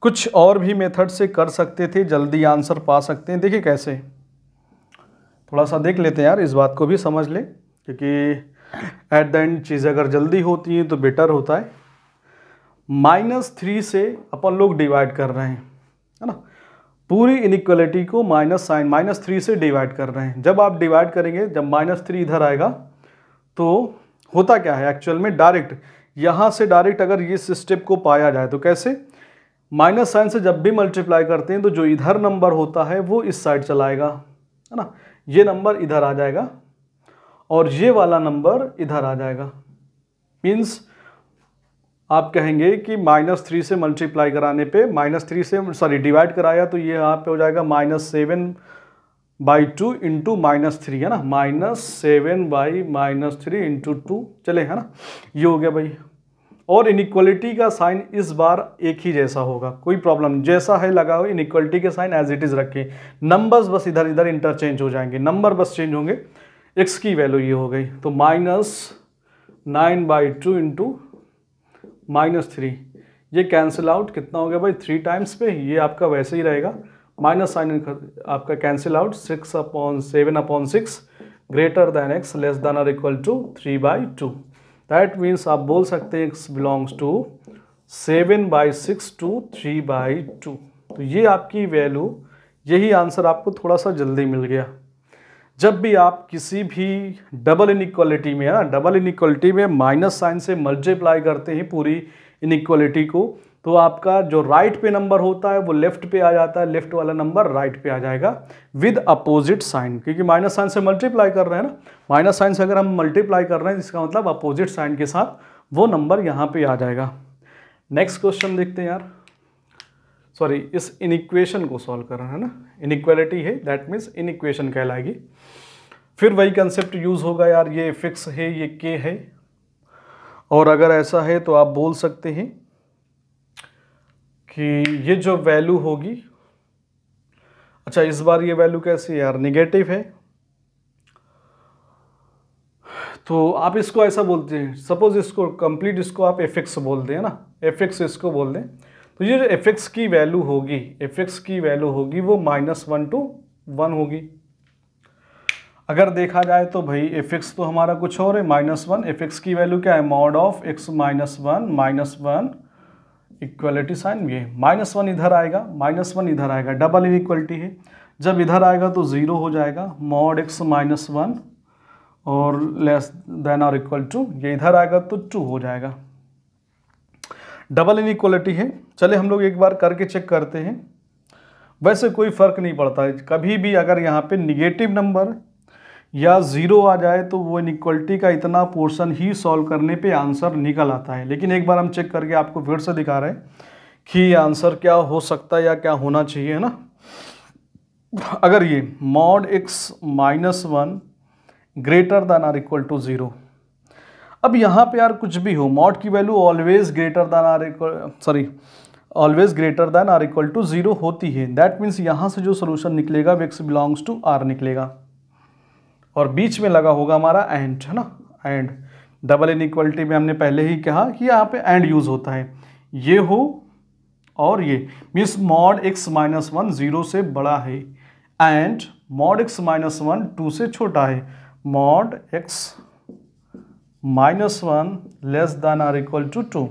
कुछ और भी मेथड से कर सकते थे, जल्दी आंसर पा सकते हैं। देखिए कैसे, थोड़ा सा देख लेते हैं यार, इस बात को भी समझ ले, क्योंकि एट द एंड चीज़ अगर जल्दी होती है तो बेटर होता है। -3 से अपन लोग डिवाइड कर रहे हैं, है ना, पूरी इनइक्वालिटी को -3 से डिवाइड कर रहे हैं। जब आप डिवाइड करेंगे, जब -3 इधर आएगा तो होता क्या है एक्चुअल में, डायरेक्ट यहाँ से डायरेक्ट अगर इस स्टेप को पाया जाए तो कैसे, माइनस साइन से जब भी मल्टीप्लाई करते हैं तो जो इधर नंबर होता है वो इस साइड चलाएगा, है ना, ये नंबर इधर आ जाएगा और ये वाला नंबर इधर आ जाएगा। मीन्स आप कहेंगे कि -3 से मल्टीप्लाई कराने पे, डिवाइड कराया तो ये यहाँ पे हो जाएगा -7/2 इंटू -3, है ना, -7/-3 इंटू 2 चले, है ना, ये हो गया भाई। और इनइक्वालिटी का साइन इस बार एक ही जैसा होगा, कोई प्रॉब्लम नहीं, जैसा है लगा हो इनइक्वालिटी के साइन एज इट इज रखें, नंबर्स बस इधर इधर इंटरचेंज हो जाएंगे, नंबर बस चेंज होंगे। x की वैल्यू ये हो गई, तो -9/2 इंटू -3, ये कैंसिल आउट कितना हो गया भाई 3 टाइम्स पे, ये आपका वैसे ही रहेगा, माइनस साइन आपका cancel out 6/7/6 greater than x less than और इक्वल टू 3/2। दैट मीन्स आप बोल सकते हैं x बिलोंग्स टू 7/6 to 3/2। तो ये आपकी वैल्यू, यही आंसर आपको थोड़ा सा जल्दी मिल गया। जब भी आप किसी भी डबल इनइक्वालिटी में, है ना, डबल इनइक्वालिटी में माइनस साइन से मल्टीप्लाई करते हैं पूरी इनइक्वालिटी को, तो आपका जो राइट पे नंबर होता है वो लेफ्ट पे आ जाता है, लेफ्ट वाला नंबर राइट पे आ जाएगा विद अपोजिट साइन, क्योंकि माइनस साइन से मल्टीप्लाई कर रहे हैं ना, माइनस साइन से अगर हम मल्टीप्लाई कर रहे हैं इसका मतलब अपोजिट साइन के साथ वो नंबर यहाँ पे आ जाएगा। नेक्स्ट क्वेश्चन देखते हैं यार, इस इनइक्वेशन को सॉल्व कर रहे हैं ना, इनइक्वालिटी है दैट मीन्स इनइक्वेशन कहलाएगी। फिर वही कंसेप्ट यूज होगा यार, ये फिक्स है, ये के है, और अगर ऐसा है तो आप बोल सकते हैं कि ये जो वैल्यू होगी, अच्छा इस बार ये वैल्यू कैसी है यार, निगेटिव है, तो आप इसको ऐसा बोलते हैं, सपोज इसको कंप्लीट इसको आप fx बोल दें, है ना, fx इसको बोल दें, तो ये जो fx की वैल्यू होगी, वो -1 to 1 होगी। अगर देखा जाए तो भाई fx तो हमारा कुछ और है, -1, fx की वैल्यू क्या है, mod of x -1 equality sign, ये -1 इधर आएगा, -1 इधर आएगा, डबल इनइक्वलिटी है, जब इधर आएगा तो 0 हो जाएगा, मॉड x -1 और लेस देन और इक्वल टू, ये इधर आएगा तो 2 हो जाएगा। डबल इनइक्वलिटी है, चले हम लोग एक बार करके चेक करते हैं। वैसे कोई फर्क नहीं पड़ता है, कभी भी अगर यहाँ पे निगेटिव नंबर या 0 आ जाए तो वो इनइक्वलिटी का इतना पोर्शन ही सॉल्व करने पे आंसर निकल आता है। लेकिन एक बार हम चेक करके आपको फिर से दिखा रहे हैं कि आंसर क्या हो सकता है या क्या होना चाहिए, है ना। अगर ये mod x -1 greater than or equal to 0, अब यहाँ पे यार कुछ भी हो, मॉड की value always greater than or equal to 0 होती है। दैट मीन्स यहाँ से जो सोल्यूशन निकलेगा वो x बिलोंग्स टू r निकलेगा, और बीच में लगा होगा हमारा एंड, है ना, एंड। डबल इनइक्वलिटी में हमने पहले ही कहा कि यहाँ पे एंड यूज होता है, ये हो और ये, मीन्स मॉड x -1 0 से बड़ा है एंड मॉड x -1 2 से छोटा है, mod x -1 less than or equal to 2।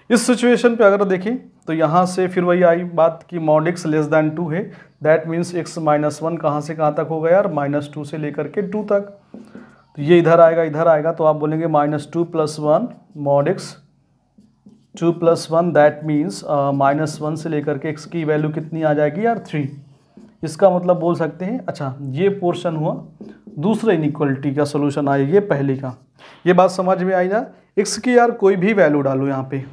इस सिचुएशन पे अगर देखें तो यहाँ से फिर वही आई बात कि मॉड x लेस दैन 2 है, दैट मीन्स x -1 कहाँ से कहाँ तक होगा यार, -2 से लेकर के 2 तक। तो ये इधर आएगा, तो आप बोलेंगे -2 + 1 mod x 2 + 1 दैट मीन्स -1 से लेकर के x की वैल्यू कितनी आ जाएगी यार 3। इसका मतलब बोल सकते हैं, अच्छा ये पोर्शन हुआ दूसरे इनइक्वालिटी का सोल्यूशन आया, ये पहली का। ये बात समझ में आई ना। x की यार कोई भी वैल्यू डालो यहाँ पे,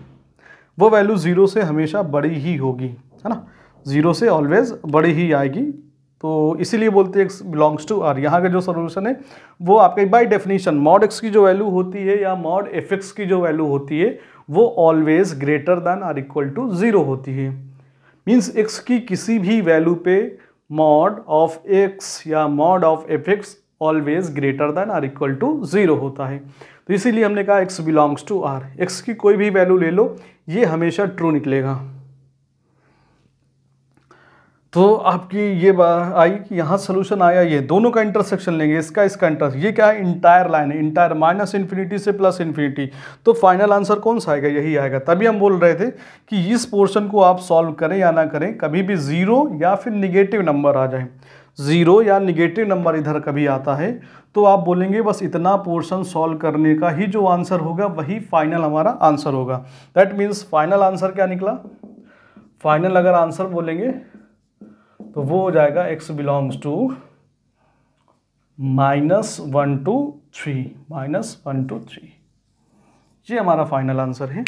वो वैल्यू 0 से हमेशा बड़ी ही होगी, है ना, 0 से ऑलवेज बड़ी ही आएगी। तो इसीलिए बोलते हैं x बिलोंग्स टू r। यहाँ का जो सोल्यूशन है वो आपके बाय डेफिनेशन मॉड x की जो वैल्यू होती है या मॉड fx की जो वैल्यू होती है वो always greater than or equal to 0 होती है। मीन्स x की किसी भी वैल्यू पे मॉड ऑफ x या mod of fx always greater than or equal to 0 होता है। तो इसीलिए हमने कहा x belongs to r। x की कोई भी वैल्यू ले लो, ये हमेशा ट्रू निकलेगा। तो आपकी ये बात आई कि यहाँ सोल्यूशन आया, ये दोनों का इंटरसेक्शन लेंगे, इसका इंटरसेक्शन, ये क्या है इंटायर लाइन है, इंटायर -∞ से +∞। तो फाइनल आंसर कौन सा आएगा, यही आएगा। तभी हम बोल रहे थे कि इस पोर्शन को आप सॉल्व करें या ना करें, कभी भी 0 या फिर निगेटिव नंबर आ जाए, 0 या निगेटिव नंबर इधर कभी आता है तो आप बोलेंगे बस इतना पोर्शन सॉल्व करने का ही जो आंसर होगा वही फाइनल हमारा आंसर होगा। दैट मीन्स फाइनल आंसर क्या निकला, फाइनल अगर आंसर बोलेंगे तो वो हो जाएगा x belongs to -1 to 3, -1 to 3। ये हमारा फाइनल आंसर है।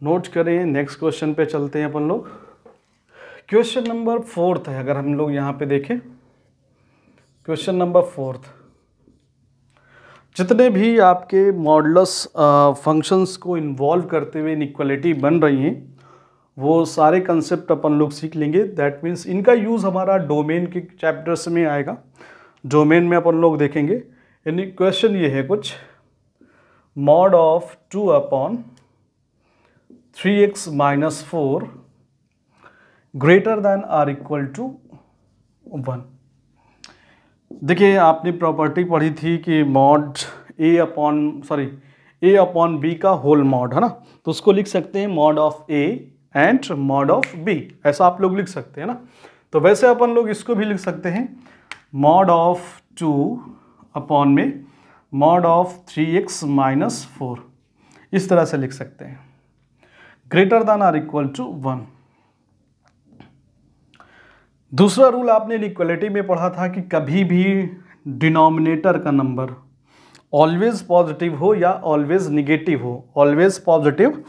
नोट करें, नेक्स्ट क्वेश्चन पे चलते हैं अपन लोग। क्वेश्चन नंबर 4 है, अगर हम लोग यहाँ पे देखें क्वेश्चन नंबर 4, जितने भी आपके मॉडुलस फंक्शंस को इन्वॉल्व करते हुए इनइक्वालिटी बन रही हैं वो सारे कंसेप्ट अपन लोग सीख लेंगे। दैट मीन्स इनका यूज़ हमारा डोमेन के चैप्टर्स में आएगा, डोमेन में अपन लोग देखेंगे। यानी क्वेश्चन ये है कुछ, mod of 2/3x - 4 greater than or equal to 1। देखिए आपने प्रॉपर्टी पढ़ी थी कि मॉड a अपॉन b का होल मॉड, है ना, तो उसको लिख सकते हैं mod of a and mod of b, ऐसा आप लोग लिख सकते हैं ना। तो वैसे अपन लोग इसको भी लिख सकते हैं mod of 2 mod of 3x - 4, इस तरह से लिख सकते हैं, greater than or equal to 1। दूसरा रूल आपने इक्वलिटी में पढ़ा था कि कभी भी डिनोमिनेटर का नंबर ऑलवेज पॉजिटिव हो या ऑलवेज निगेटिव हो, ऑलवेज पॉजिटिव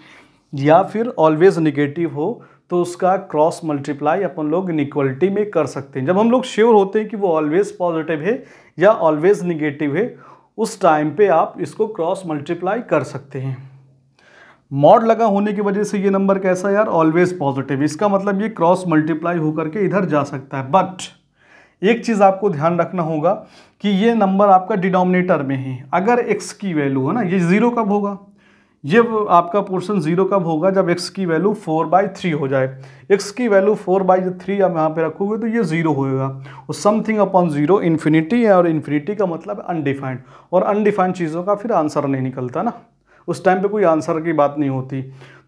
या फिर ऑलवेज निगेटिव हो तो उसका क्रॉस मल्टीप्लाई अपन लोग इनइक्वालिटी में कर सकते हैं। जब हम लोग श्योर होते हैं कि वो ऑलवेज पॉजिटिव है या ऑलवेज निगेटिव है, उस टाइम पे आप इसको क्रॉस मल्टीप्लाई कर सकते हैं। मॉड लगा होने की वजह से ये नंबर कैसा यार, ऑलवेज पॉजिटिव, इसका मतलब ये क्रॉस मल्टीप्लाई होकर के इधर जा सकता है। बट एक चीज़ आपको ध्यान रखना होगा कि ये नंबर आपका डिनोमिनेटर में है। अगर x की वैल्यू है ना, ये 0 कब होगा, ये आपका पोर्शन 0 कब होगा, जब x की वैल्यू 4/3 हो जाए। x की वैल्यू 4/3 आप यहाँ पे रखोगे तो ये 0 होएगा, और समथिंग अपॉन 0 इन्फिनिटी है, और इन्फिनिटी का मतलब अनडिफाइंड, और अनडिफाइंड चीज़ों का फिर आंसर नहीं निकलता ना, उस टाइम पे कोई आंसर की बात नहीं होती।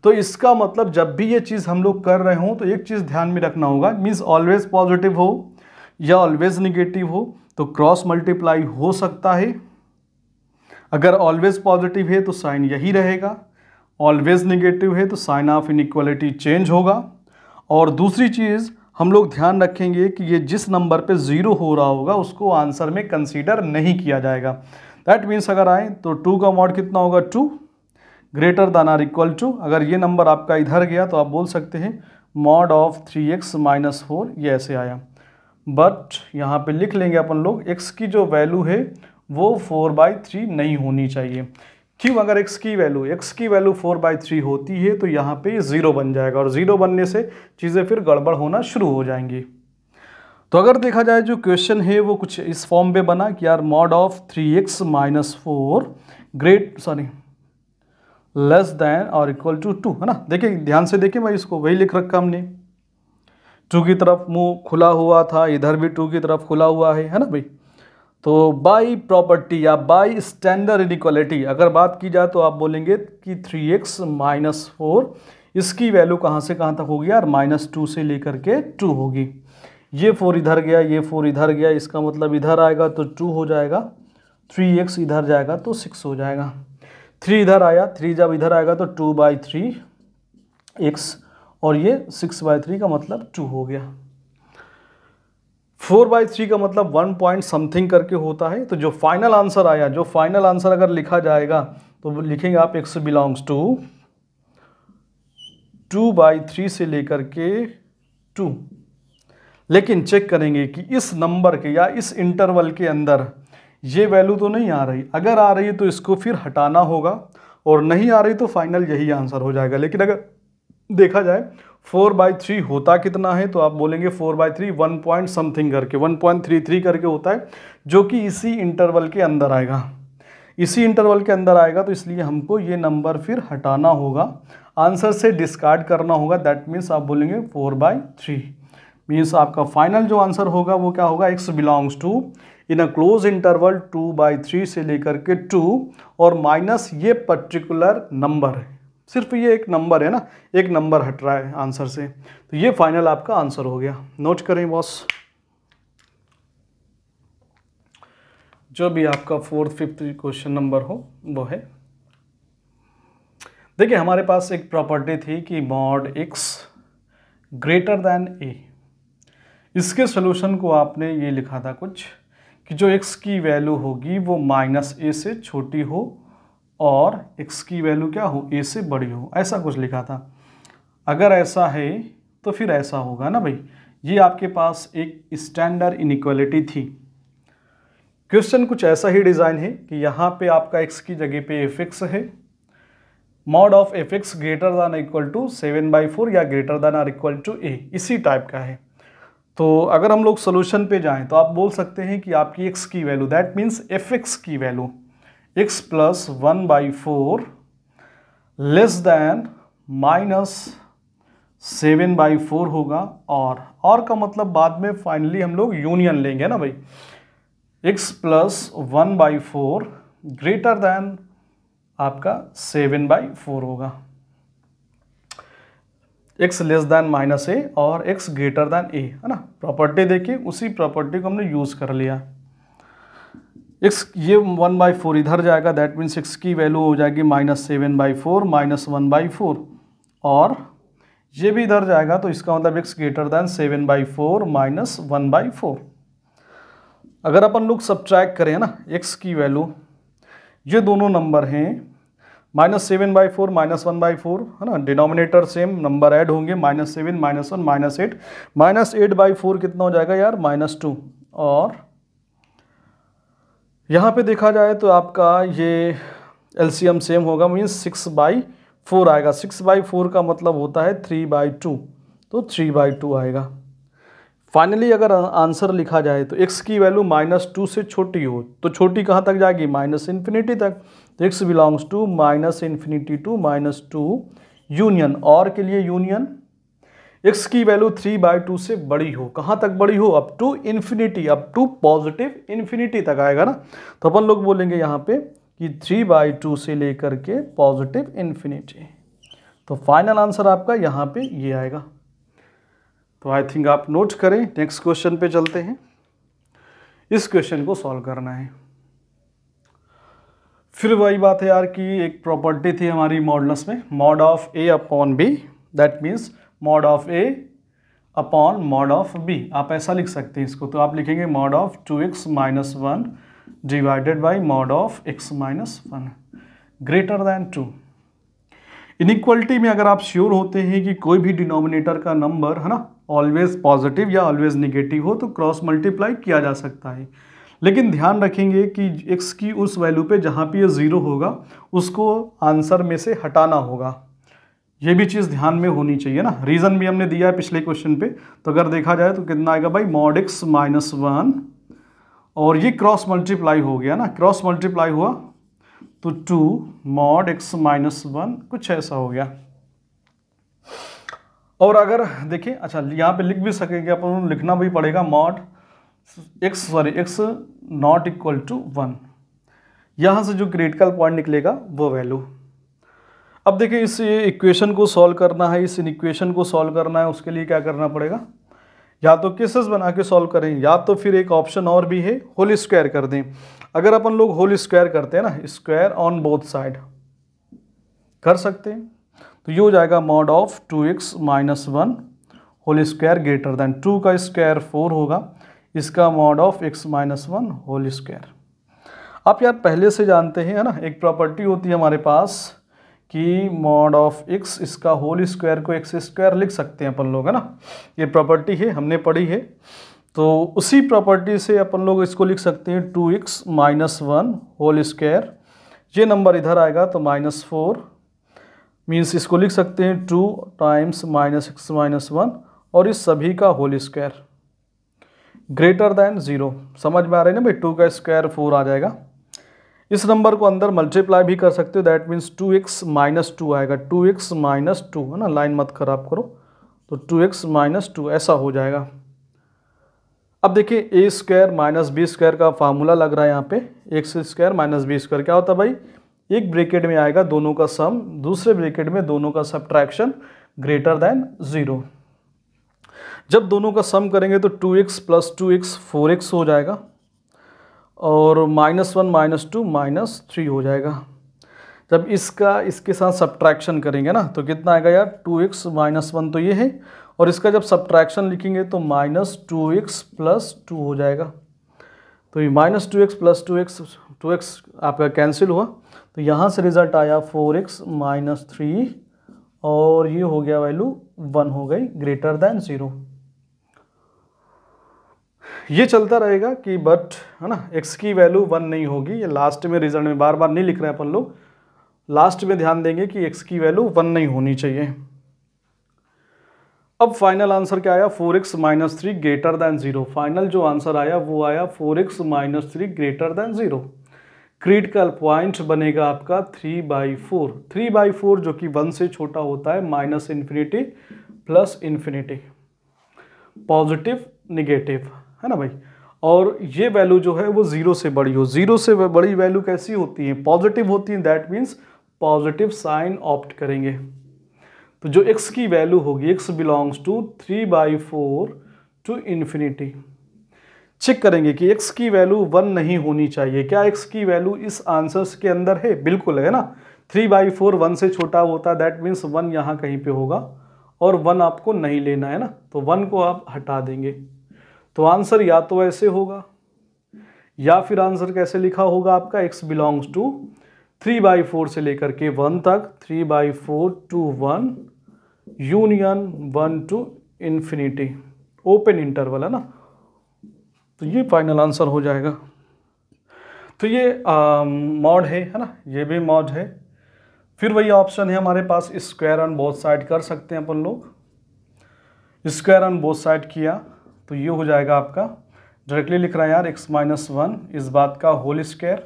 तो इसका मतलब जब भी ये चीज़ हम लोग कर रहे हों तो एक चीज़ ध्यान में रखना होगा, मीन्स ऑलवेज पॉजिटिव हो या ऑलवेज निगेटिव हो तो क्रॉस मल्टीप्लाई हो सकता है। अगर ऑलवेज पॉजिटिव है तो साइन यही रहेगा, ऑलवेज निगेटिव है तो साइन ऑफ इनइक्वालिटी चेंज होगा। और दूसरी चीज़ हम लोग ध्यान रखेंगे कि ये जिस नंबर पे 0 हो रहा होगा उसको आंसर में कंसीडर नहीं किया जाएगा। दैट मीन्स अगर आए तो 2 का मॉड कितना होगा, 2 greater than or equal to, अगर ये नंबर आपका इधर गया तो आप बोल सकते हैं मॉड ऑफ 3x - 4, ये ऐसे आया। बट यहाँ पे लिख लेंगे अपन लोग x की जो वैल्यू है वो 4/3 नहीं होनी चाहिए। क्यों, अगर x की वैल्यू 4/3 होती है तो यहाँ पे 0 बन जाएगा, और 0 बनने से चीज़ें फिर गड़बड़ होना शुरू हो जाएंगी। तो अगर देखा जाए जो क्वेश्चन है वो कुछ इस फॉर्म पे बना कि यार mod of 3x - 4 less than और इक्वल टू 2, है ना। देखिए ध्यान से देखिए भाई, इसको वही लिख रखा हमने, 2 की तरफ मुंह खुला हुआ था, इधर भी 2 की तरफ खुला हुआ है ना भाई। तो बाय प्रॉपर्टी या बाय स्टैंडर्ड इनइक्वालिटी अगर बात की जाए तो आप बोलेंगे कि 3x - 4 इसकी वैल्यू कहाँ से कहाँ तक होगी यार, -2 से लेकर के 2 होगी। ये 4 इधर गया, ये 4 इधर गया, इसका मतलब इधर आएगा तो 2 हो जाएगा, 3x इधर जाएगा तो 6 हो जाएगा, 3 इधर आया, 3 जब इधर आएगा तो 2/3x और ये 6/3 का मतलब 2 हो गया। 4/3 का मतलब 1 पॉइंट समथिंग करके होता है। तो जो फाइनल आंसर आया, जो फाइनल आंसर अगर लिखा जाएगा तो लिखेंगे आप x बिलोंग्स टू 2/3 से लेकर के 2। लेकिन चेक करेंगे कि इस नंबर के या इस इंटरवल के अंदर ये वैल्यू तो नहीं आ रही। अगर आ रही है तो इसको फिर हटाना होगा, और नहीं आ रही तो फाइनल यही आंसर हो जाएगा। लेकिन अगर देखा जाए 4/3 होता कितना है, तो आप बोलेंगे 4/3 1 पॉइंट समथिंग करके 1.33 करके होता है, जो कि इसी इंटरवल के अंदर आएगा। इसी इंटरवल के अंदर आएगा, तो इसलिए हमको ये नंबर फिर हटाना होगा, आंसर से डिस्कार्ड करना होगा। दैट मीन्स आप बोलेंगे 4/3 मीन्स आपका फाइनल जो आंसर होगा वो क्या होगा, x belongs to in a close interval 2/3 से लेकर के 2 और माइनस ये पर्टिकुलर नंबर है, सिर्फ ये एक नंबर है ना, एक नंबर हट रहा है आंसर से, तो ये फाइनल आपका आंसर हो गया। नोट करें बॉस, जो भी आपका 4th 5th क्वेश्चन नंबर हो वो है। देखिए हमारे पास एक प्रॉपर्टी थी कि mod x greater than a। इसके सोल्यूशन को आपने ये लिखा था कुछ कि जो x की वैल्यू होगी वो -a से छोटी हो और x की वैल्यू क्या हो, a से बड़ी हो, ऐसा कुछ लिखा था। अगर ऐसा है तो फिर ऐसा होगा ना भाई। ये आपके पास एक स्टैंडर्ड इनइक्वालिटी थी। क्वेश्चन कुछ ऐसा ही डिज़ाइन है कि यहाँ पे आपका x की जगह पे fx है, mod of fx greater than equal to 7/4 या greater than or equal to a, इसी टाइप का है। तो अगर हम लोग सोल्यूशन पे जाएं तो आप बोल सकते हैं कि आपकी x की वैल्यू, दैट मीन्स fx की value x plus 1/4 less than -7/4 होगा। और का मतलब बाद में फाइनली हम लोग यूनियन लेंगे ना भाई, x प्लस 1/4 ग्रेटर दैन आपका 7/4 होगा, x लेस दैन -a और x ग्रेटर दैन a, है ना। प्रॉपर्टी देखिए, उसी प्रॉपर्टी को हमने यूज़ कर लिया। x ये 1/4 इधर जाएगा, दैट मीन्स x की वैल्यू हो जाएगी -7/4 -1/4, और ये भी इधर जाएगा तो इसका मतलब x ग्रेटर दैन 7/4 -1/4। अगर अपन लोग सब्ट्रैक्ट करें ना x की वैल्यू, ये दोनों नंबर हैं -7/4 -1/4, है ना, डिनोमिनेटर सेम, नंबर ऐड होंगे, -7 -1 -8, -8/4 कितना हो जाएगा यार, -2। और यहाँ पे देखा जाए तो आपका ये एलसीएम सेम होगा, मीन्स 6/4 आएगा। 6/4 का मतलब होता है 3/2, तो 3/2 आएगा। फाइनली अगर आंसर लिखा जाए तो x की वैल्यू -2 से छोटी हो, तो छोटी कहाँ तक जाएगी, -∞ तक। तो x belongs to -∞ to -2 union, और के लिए यूनियन x की वैल्यू 3/2 से बड़ी हो, कहाँ तक बड़ी हो, up to infinity, up to positive infinity तक आएगा ना। तो अपन लोग बोलेंगे यहाँ पे कि 3/2 से लेकर के पॉजिटिव इन्फिनिटी। तो फाइनल आंसर आपका यहाँ पे ये आएगा। तो आई थिंक आप नोट करें, नेक्स्ट क्वेश्चन पे चलते हैं। इस क्वेश्चन को सॉल्व करना है। फिर वही बात है यार कि एक प्रॉपर्टी थी हमारी मॉडुलस में, mod of a upon b, that means mod of a upon mod of b। आप ऐसा लिख सकते हैं इसको, तो आप लिखेंगे mod of 2x - 1 divided by mod of x - 1 greater then 2। Inequality में अगर आप श्योर होते हैं कि कोई भी डिनोमिनेटर का नंबर, है ना, ऑलवेज पॉजिटिव या ऑलवेज निगेटिव हो, तो क्रॉस मल्टीप्लाई किया जा सकता है। लेकिन ध्यान रखेंगे कि x की उस वैल्यू पे जहाँ पे ये 0 होगा उसको आंसर में से हटाना होगा। ये भी चीज़ ध्यान में होनी चाहिए ना। रीज़न भी हमने दिया है पिछले क्वेश्चन पे, तो अगर देखा जाए तो कितना आएगा भाई, मॉड x - 1, और ये क्रॉस मल्टीप्लाई हो गया ना, क्रॉस मल्टीप्लाई हुआ तो 2 मॉड x - 1 कुछ ऐसा हो गया। और अगर देखिए, अच्छा यहाँ पे लिख भी सकेंगे अपन, लिखना भी पड़ेगा mod x not equal to 1, यहाँ से जो क्रिटिकल पॉइंट निकलेगा वो वैल्यू। अब देखिए इस इक्वेशन को सॉल्व करना है, इस इक्वेशन को सॉल्व करना है, उसके लिए क्या करना पड़ेगा, या तो केसेस बना के सॉल्व करें, या तो फिर एक ऑप्शन और भी है, होल स्क्वायर कर दें। अगर अपन लोग होल स्क्वायर करते हैं ना, स्क्वायर ऑन बोथ साइड कर सकते हैं, तो ये हो जाएगा mod of 2x minus 1 whole square greater than 2 का स्क्वायर 4 होगा, इसका mod of x minus 1 whole square. आप यार पहले से जानते हैं है ना, एक प्रॉपर्टी होती है हमारे पास कि मॉड ऑफ x इसका होल स्क्वायर को x स्क्वायर लिख सकते हैं अपन लोग, है ना, ये प्रॉपर्टी है, हमने पढ़ी है। तो उसी प्रॉपर्टी से अपन लोग इसको लिख सकते हैं 2x माइनस 1 होल स्क्वायर, ये नंबर इधर आएगा तो माइनस 4, मीन्स इसको लिख सकते हैं 2 टाइम्स माइनस x माइनस 1 और इस सभी का होल स्क्वायर ग्रेटर दैन 0। समझ में आ रहा है ना भाई, 2 का स्क्वायर 4 आ जाएगा। इस नंबर को अंदर मल्टीप्लाई भी कर सकते हो, दैट मीन्स 2x माइनस 2 आएगा, 2x माइनस 2, है ना, लाइन मत खराब करो, तो 2x माइनस 2 ऐसा हो जाएगा। अब देखिए a square minus b square का फार्मूला लग रहा है यहाँ पे, x square minus b square क्या होता है भाई, एक ब्रैकेट में आएगा दोनों का सम, दूसरे ब्रैकेट में दोनों का सब्ट्रैक्शन ग्रेटर दैन 0। जब दोनों का सम करेंगे तो 2x प्लस 2x 4x हो जाएगा और माइनस 1 माइनस 2 माइनस 3 हो जाएगा। जब इसका इसके साथ सब्ट्रैक्शन करेंगे ना तो कितना आएगा यार, 2x माइनस 1 तो ये है, और इसका जब सब्ट्रैक्शन लिखेंगे तो माइनस 2x प्लस 2 हो जाएगा। तो ये माइनस 2x प्लस 2x आपका कैंसिल हुआ, तो यहाँ से रिजल्ट आया 4x माइनस 3 और ये हो गया वैल्यू 1 हो गई ग्रेटर दैन 0। ये चलता रहेगा कि बट है ना x की वैल्यू 1 नहीं होगी, ये लास्ट में रिजल्ट में बार बार नहीं लिख रहे हैं अपन लोग, लास्ट में ध्यान देंगे कि x की वैल्यू 1 नहीं होनी चाहिए। अब फाइनल आंसर क्या आया, 4x minus 3 greater than 0। Final जो आंसर आया वो आया 4x minus 3 greater than 0। Critical point बनेगा आपका 3/4, 3/4 जो कि 1 से छोटा होता है, minus infinity plus infinity, positive negative, है ना भाई। और ये वैल्यू जो है वो 0 से बड़ी हो, 0 से बड़ी वैल्यू कैसी होती है, पॉजिटिव होती है, that means positive sign opt करेंगे। तो जो x की वैल्यू होगी, x belongs to 3/4 to infinity. Check करेंगे कि x की वैल्यू 1 नहीं होनी चाहिए, क्या x की वैल्यू इस आंसर्स के अंदर है, बिल्कुल है ना, 3/4 1 से छोटा होता है, दैट मीन्स 1 यहाँ कहीं पे होगा और 1 आपको नहीं लेना है ना, तो 1 को आप हटा देंगे। तो आंसर या तो ऐसे होगा या फिर आंसर कैसे लिखा होगा आपका, x बिलोंग्स टू 3/4 से लेकर के 1 तक, 3/4 to 1 union 1 to infinity, open interval है ना, तो ये फाइनल आंसर हो जाएगा। तो ये मॉड है ना, ये भी मॉड है। फिर वही ऑप्शन है हमारे पास, स्क्वायर ऑन बोथ साइड कर सकते हैं अपन लोग। स्क्वायर ऑन बोथ साइड किया तो ये हो जाएगा आपका, डायरेक्टली लिख रहा है यार x माइनस 1 इस बात का होल स्क्वायर,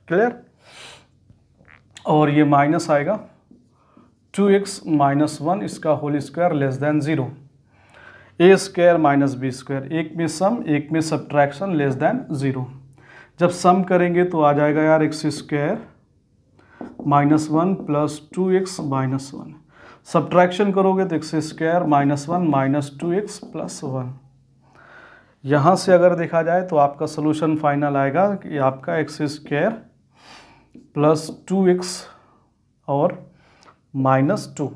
क्लियर, और ये माइनस आएगा 2x माइनस 1 इसका होल स्क्वायर लेस देन 0, ए स्क्वायर माइनस बी स्क्वायर, एक में सम एक में सब्ट्रैक्शन लेस देन 0। जब सम करेंगे तो आ जाएगा यार x square minus 1 plus 2x minus 1, subtraction करोगे तो x square minus 1 minus 2x plus 1। यहाँ से अगर देखा जाए तो आपका सोल्यूशन फाइनल आएगा कि आपका x स्क्वायर प्लस 2x और माइनस 2।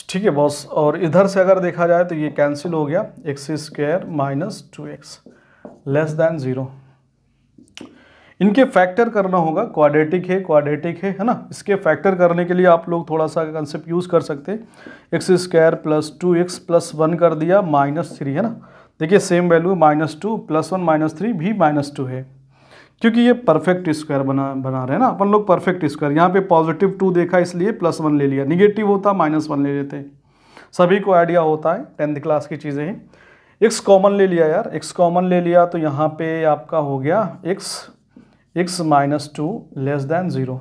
ठीक है बॉस, और इधर से अगर देखा जाए तो ये कैंसिल हो गया, x square minus 2x less than 0। इनके फैक्टर करना होगा, क्वाड्रेटिक है क्वाड्रेटिक है ना, इसके फैक्टर करने के लिए आप लोग थोड़ा सा कंसेप्ट यूज़ कर सकते हैं। X square plus 2x plus 1 कर दिया माइनस 3, है ना, देखिए same value minus 2 plus 1 minus 3 भी माइनस 2 है, क्योंकि ये परफेक्ट स्क्वायर बना रहे हैं ना अपन लोग, परफेक्ट स्क्वायर। यहाँ पे पॉजिटिव 2 देखा इसलिए प्लस 1 ले लिया, निगेटिव होता माइनस 1 ले लेते हैं, सभी को आइडिया होता है, 10th क्लास की चीज़ें हैं। x कॉमन ले लिया यार, x कॉमन ले लिया तो यहाँ पे आपका हो गया x माइनस 2 लेस देन 0।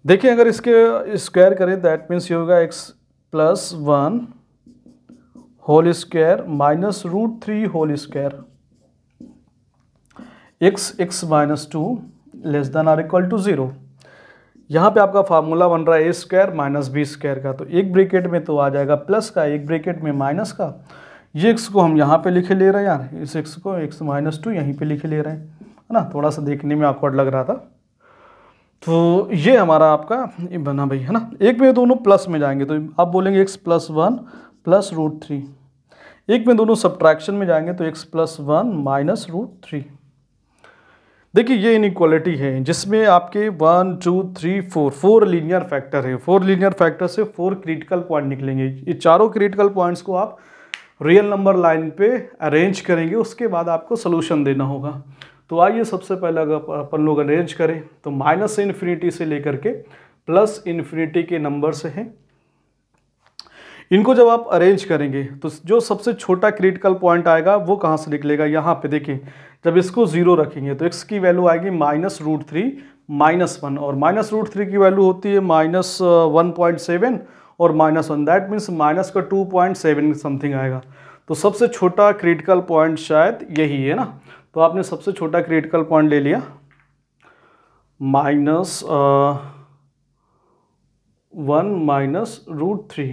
देखिए अगर इसके स्क्वायर करें दैट मीन्स ये होगा x plus 1 whole square minus √3 whole square, x minus 2 less than or equal to 0। यहाँ पे आपका फार्मूला बन रहा है a square minus b square का, तो एक ब्रैकेट में तो आ जाएगा प्लस का, एक ब्रैकेट में माइनस का। ये x को हम यहाँ पे लिखे ले रहे हैं यार, इस x को x माइनस 2 यहीं पे लिखे ले रहे हैं, है ना, थोड़ा सा देखने में ऑकवर्ड लग रहा था। तो ये हमारा आपका ये बना भाई, है ना। एक में दोनों प्लस में जाएंगे तो आप बोलेंगे x प्लस 1 प्लस रूट 3। एक में दोनों सब्ट्रैक्शन में जाएंगे तो x प्लस 1 माइनस रूट 3। देखिए ये इनइक्वालिटी है जिसमें आपके 1 2 3 4 लीनियर फैक्टर है। 4 लीनियर फैक्टर से 4 क्रिटिकल पॉइंट निकलेंगे। ये चारों क्रिटिकल पॉइंट्स को आप रियल नंबर लाइन पे अरेंज करेंगे, उसके बाद आपको सोल्यूशन देना होगा। तो आइए सबसे पहले अगर अपन लोग अरेंज करें तो माइनस इन्फिनिटी से लेकर के प्लस इन्फिनिटी के नंबर से हैं। इनको जब आप अरेंज करेंगे तो जो सबसे छोटा क्रिटिकल पॉइंट आएगा वो कहाँ से निकलेगा, यहाँ पे देखिए, जब इसको 0 रखेंगे तो x की वैल्यू आएगी माइनस रूट 3 माइनस 1, और माइनस रूट 3 की वैल्यू होती है माइनस 1.7 और माइनस 1, दैट मीन्स माइनस का 2.7 समथिंग आएगा। तो सबसे छोटा क्रिटिकल पॉइंट शायद यही है ना। तो आपने सबसे छोटा क्रिटिकल पॉइंट ले लिया माइनस 1 माइनस रूट 3।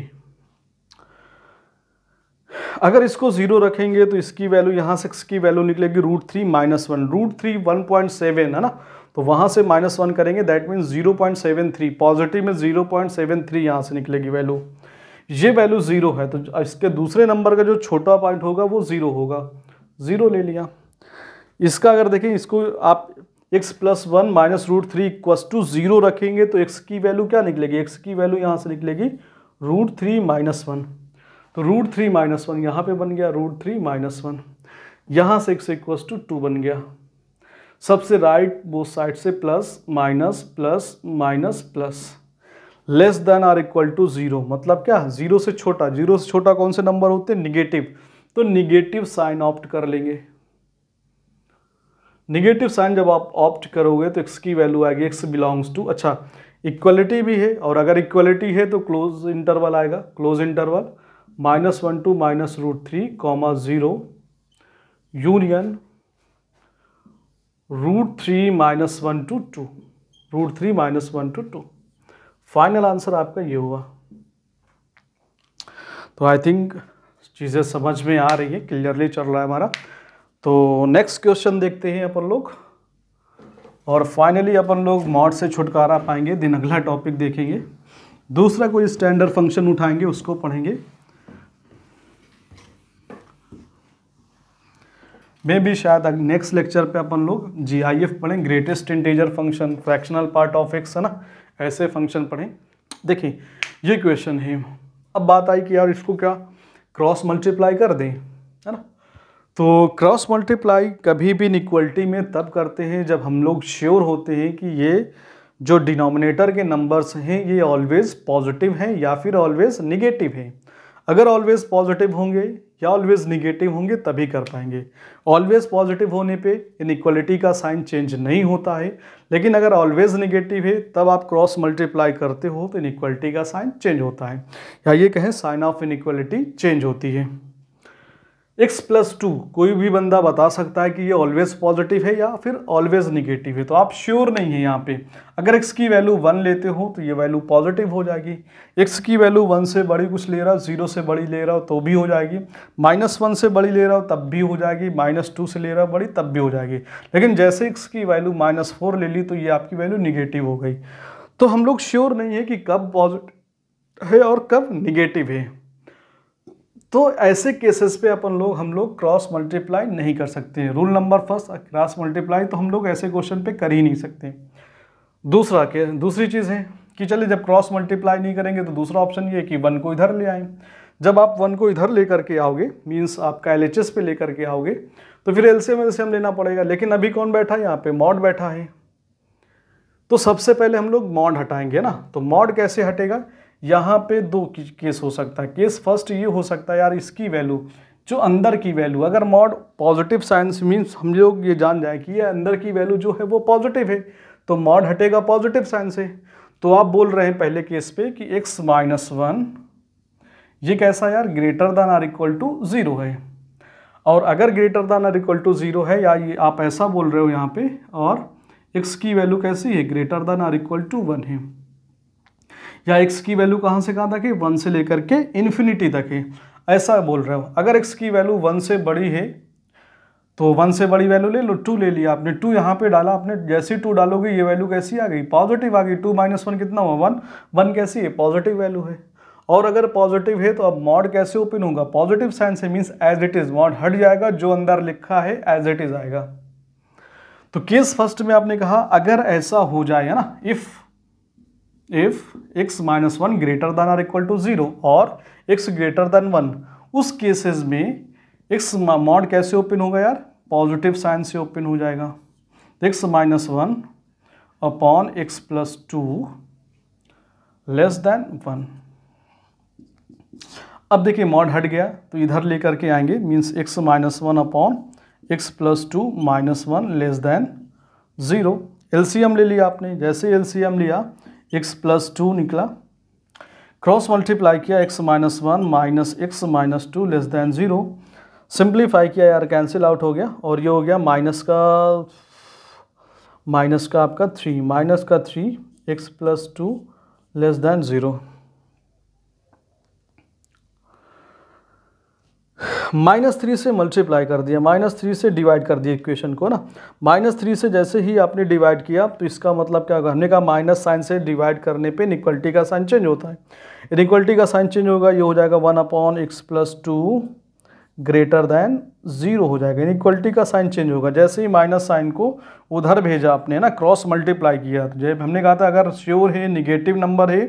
अगर इसको 0 रखेंगे तो इसकी वैल्यू यहाँ से x की वैल्यू निकलेगी रूट 3 माइनस 1, रूट 3 1.7 है ना, तो वहाँ से माइनस 1 करेंगे, दैट मीन्स 0.73, पॉजिटिव में 0.73 यहाँ से निकलेगी वैल्यू। ये वैल्यू 0 है तो इसके दूसरे नंबर का जो छोटा पॉइंट होगा वो 0 होगा, 0 ले लिया। इसका अगर देखें, इसको आप x plus 1 minus root 3 equals to 0 रखेंगे तो x की वैल्यू क्या निकलेगी, x की वैल्यू यहाँ से निकलेगी रूट 3 माइनस 1। तो रूट 3 माइनस 1 यहाँ पे बन गया रूट 3 माइनस 1, यहाँ से x इक्वस टू 2 बन गया। सबसे राइट बोथ साइड से plus minus plus minus plus, less than or equal to 0, मतलब क्या, 0 से छोटा। 0 से छोटा कौन से नंबर होते हैं, निगेटिव, तो निगेटिव साइन ऑप्ट कर लेंगे। निगेटिव साइन जब आप ऑप्ट करोगे तो x की वैल्यू आएगी x बिलोंग्स टू, अच्छा इक्वलिटी भी है, और अगर इक्वलिटी है तो क्लोज इंटरवल आएगा, close interval -1 to minus root 3 comma 0 union root 3 minus 1 to 2, root 3 minus 1 to 2। Final answer आपका ये हुआ। तो आई थिंक चीज़ें समझ में आ रही है, क्लियरली चल रहा है हमारा। तो नेक्स्ट क्वेश्चन देखते हैं अपन लोग, और फाइनली अपन लोग मॉड से छुटकारा पाएंगे, दिन अगला टॉपिक देखेंगे। दूसरा कोई स्टैंडर्ड फंक्शन उठाएंगे, उसको पढ़ेंगे। मे भी शायद नेक्स्ट लेक्चर पे अपन लोग GIF पढ़ें, greatest integer function, fractional part of x, है ना, ऐसे फंक्शन पढ़ें। देखिए ये क्वेश्चन है। अब बात आई कि यार इसको क्या क्रॉस मल्टीप्लाई कर दें, है ना। तो क्रॉस मल्टीप्लाई कभी भी इनइक्वलिटी में तब करते हैं जब हम लोग श्योर होते हैं कि ये जो डिनोमिनेटर के नंबर्स हैं ये ऑलवेज पॉजिटिव हैं या फिर ऑलवेज निगेटिव हैं। अगर ऑलवेज पॉजिटिव होंगे या ऑलवेज निगेटिव होंगे तभी कर पाएंगे। ऑलवेज पॉजिटिव होने पे इनइक्वलिटी का साइन चेंज नहीं होता है, लेकिन अगर ऑलवेज निगेटिव है तब आप क्रॉस मल्टीप्लाई करते हो तो इनइक्वलिटी का साइन चेंज होता है, या ये कहें साइन ऑफ इनइक्वलिटी चेंज होती है। x प्लस 2 कोई भी बंदा बता सकता है कि ये ऑलवेज पॉजिटिव है या फिर ऑलवेज निगेटिव है, तो आप श्योर नहीं है यहाँ पे। अगर x की वैल्यू 1 लेते हो तो ये वैल्यू पॉजिटिव हो जाएगी, x की वैल्यू 1 से बड़ी कुछ ले रहा हो, 0 से बड़ी ले रहा हो तो भी हो जाएगी, -1 से बड़ी ले रहा हो तब भी हो जाएगी, -2 से ले रहा हो बड़ी तब भी हो जाएगी। लेकिन जैसे x की वैल्यू -4 ले ली तो ये आपकी वैल्यू निगेटिव हो गई। तो हम लोग श्योर नहीं है कि कब पॉजिटिव है और कब निगेटिव है। तो ऐसे केसेस पे हम लोग क्रॉस मल्टीप्लाई नहीं कर सकते हैं। Rule number first, cross multiply तो हम लोग ऐसे क्वेश्चन पे कर ही नहीं सकते। दूसरी चीज़ है कि चलिए जब क्रॉस मल्टीप्लाई नहीं करेंगे तो दूसरा ऑप्शन ये है कि 1 को इधर ले आएँ। जब आप 1 को इधर लेकर के आओगे, मीन्स आपका LHS पे लेकर के आओगे, तो फिर LCM लेना पड़ेगा। लेकिन अभी कौन बैठा है यहाँ पे, मॉड बैठा है। तो सबसे पहले हम लोग मॉड हटाएंगे ना। तो मॉड कैसे हटेगा, यहाँ पे दो केस हो सकता है। केस फर्स्ट ये हो सकता है यार इसकी वैल्यू, जो अंदर की वैल्यू, अगर मॉड पॉजिटिव साइन से मीन्स हम लोग ये जान जाए कि ये अंदर की वैल्यू जो है वो पॉजिटिव है, तो मॉड हटेगा पॉजिटिव साइन से। तो आप बोल रहे हैं पहले केस पे कि x माइनस 1 ये कैसा यार, greater than or equal to 0 है। और अगर greater than or equal to 0 है, या ये आप ऐसा बोल रहे हो यहाँ पे, और x की वैल्यू कैसी है, greater than or equal to 1 है, या x की वैल्यू कहाँ से कहाँ तक है, 1 से लेकर के इन्फिनिटी तक है, ऐसा बोल रहे हो। अगर x की वैल्यू 1 से बड़ी है तो 1 से बड़ी वैल्यू ले लो, 2 ले लिया आपने, 2 यहाँ पे डाला आपने, जैसे ही 2 डालोगे ये वैल्यू कैसी आ गई, पॉजिटिव आ गई। 2 - 1 कितना हुआ, 1, 1 कैसी है, पॉजिटिव वैल्यू है। और अगर पॉजिटिव है तो अब मॉड कैसे ओपन होगा, पॉजिटिव साइन से, means as it is, mod हट जाएगा, जो अंदर लिखा है एज इट इज आएगा। तो केस फर्स्ट में आपने कहा अगर ऐसा हो जाए, है ना, if x - 1 greater than or equal to 0 और x ग्रेटर देन 1, उस केसेस में x मॉड कैसे ओपन होगा यार, पॉजिटिव साइन से ओपन हो जाएगा। x - 1 upon x plus 2 less then 1। अब देखिए मॉड हट गया तो इधर लेकर के आएंगे, means x - 1 upon x plus 2 -1 less than 0। LCM ले लिया आपने, जैसे एलसीएम लिया x प्लस 2 निकला, क्रॉस मल्टीप्लाई किया x - 1 minus x - 2 less then 0, simplify किया यार, कैंसिल आउट हो गया, और ये हो गया माइनस का आपका 3 x प्लस 2 लेस देन 0। -3 से मल्टीप्लाई कर दिया, -3 से डिवाइड कर दिया इक्वेशन को ना, -3 से जैसे ही आपने डिवाइड किया तो इसका मतलब क्या होगा, हमने कहा माइनस साइन से डिवाइड करने पे इनइक्वालिटी का साइन चेंज होता है। इनइक्वालिटी का साइन चेंज होगा, ये हो जाएगा 1 upon x plus 2 greater than 0 हो जाएगा। इनइक्वालिटी का साइन चेंज होगा, जैसे ही माइनस साइन को उधर भेजा आपने ना, क्रॉस मल्टीप्लाई किया, जब हमने कहा था अगर श्योर है निगेटिव नंबर है,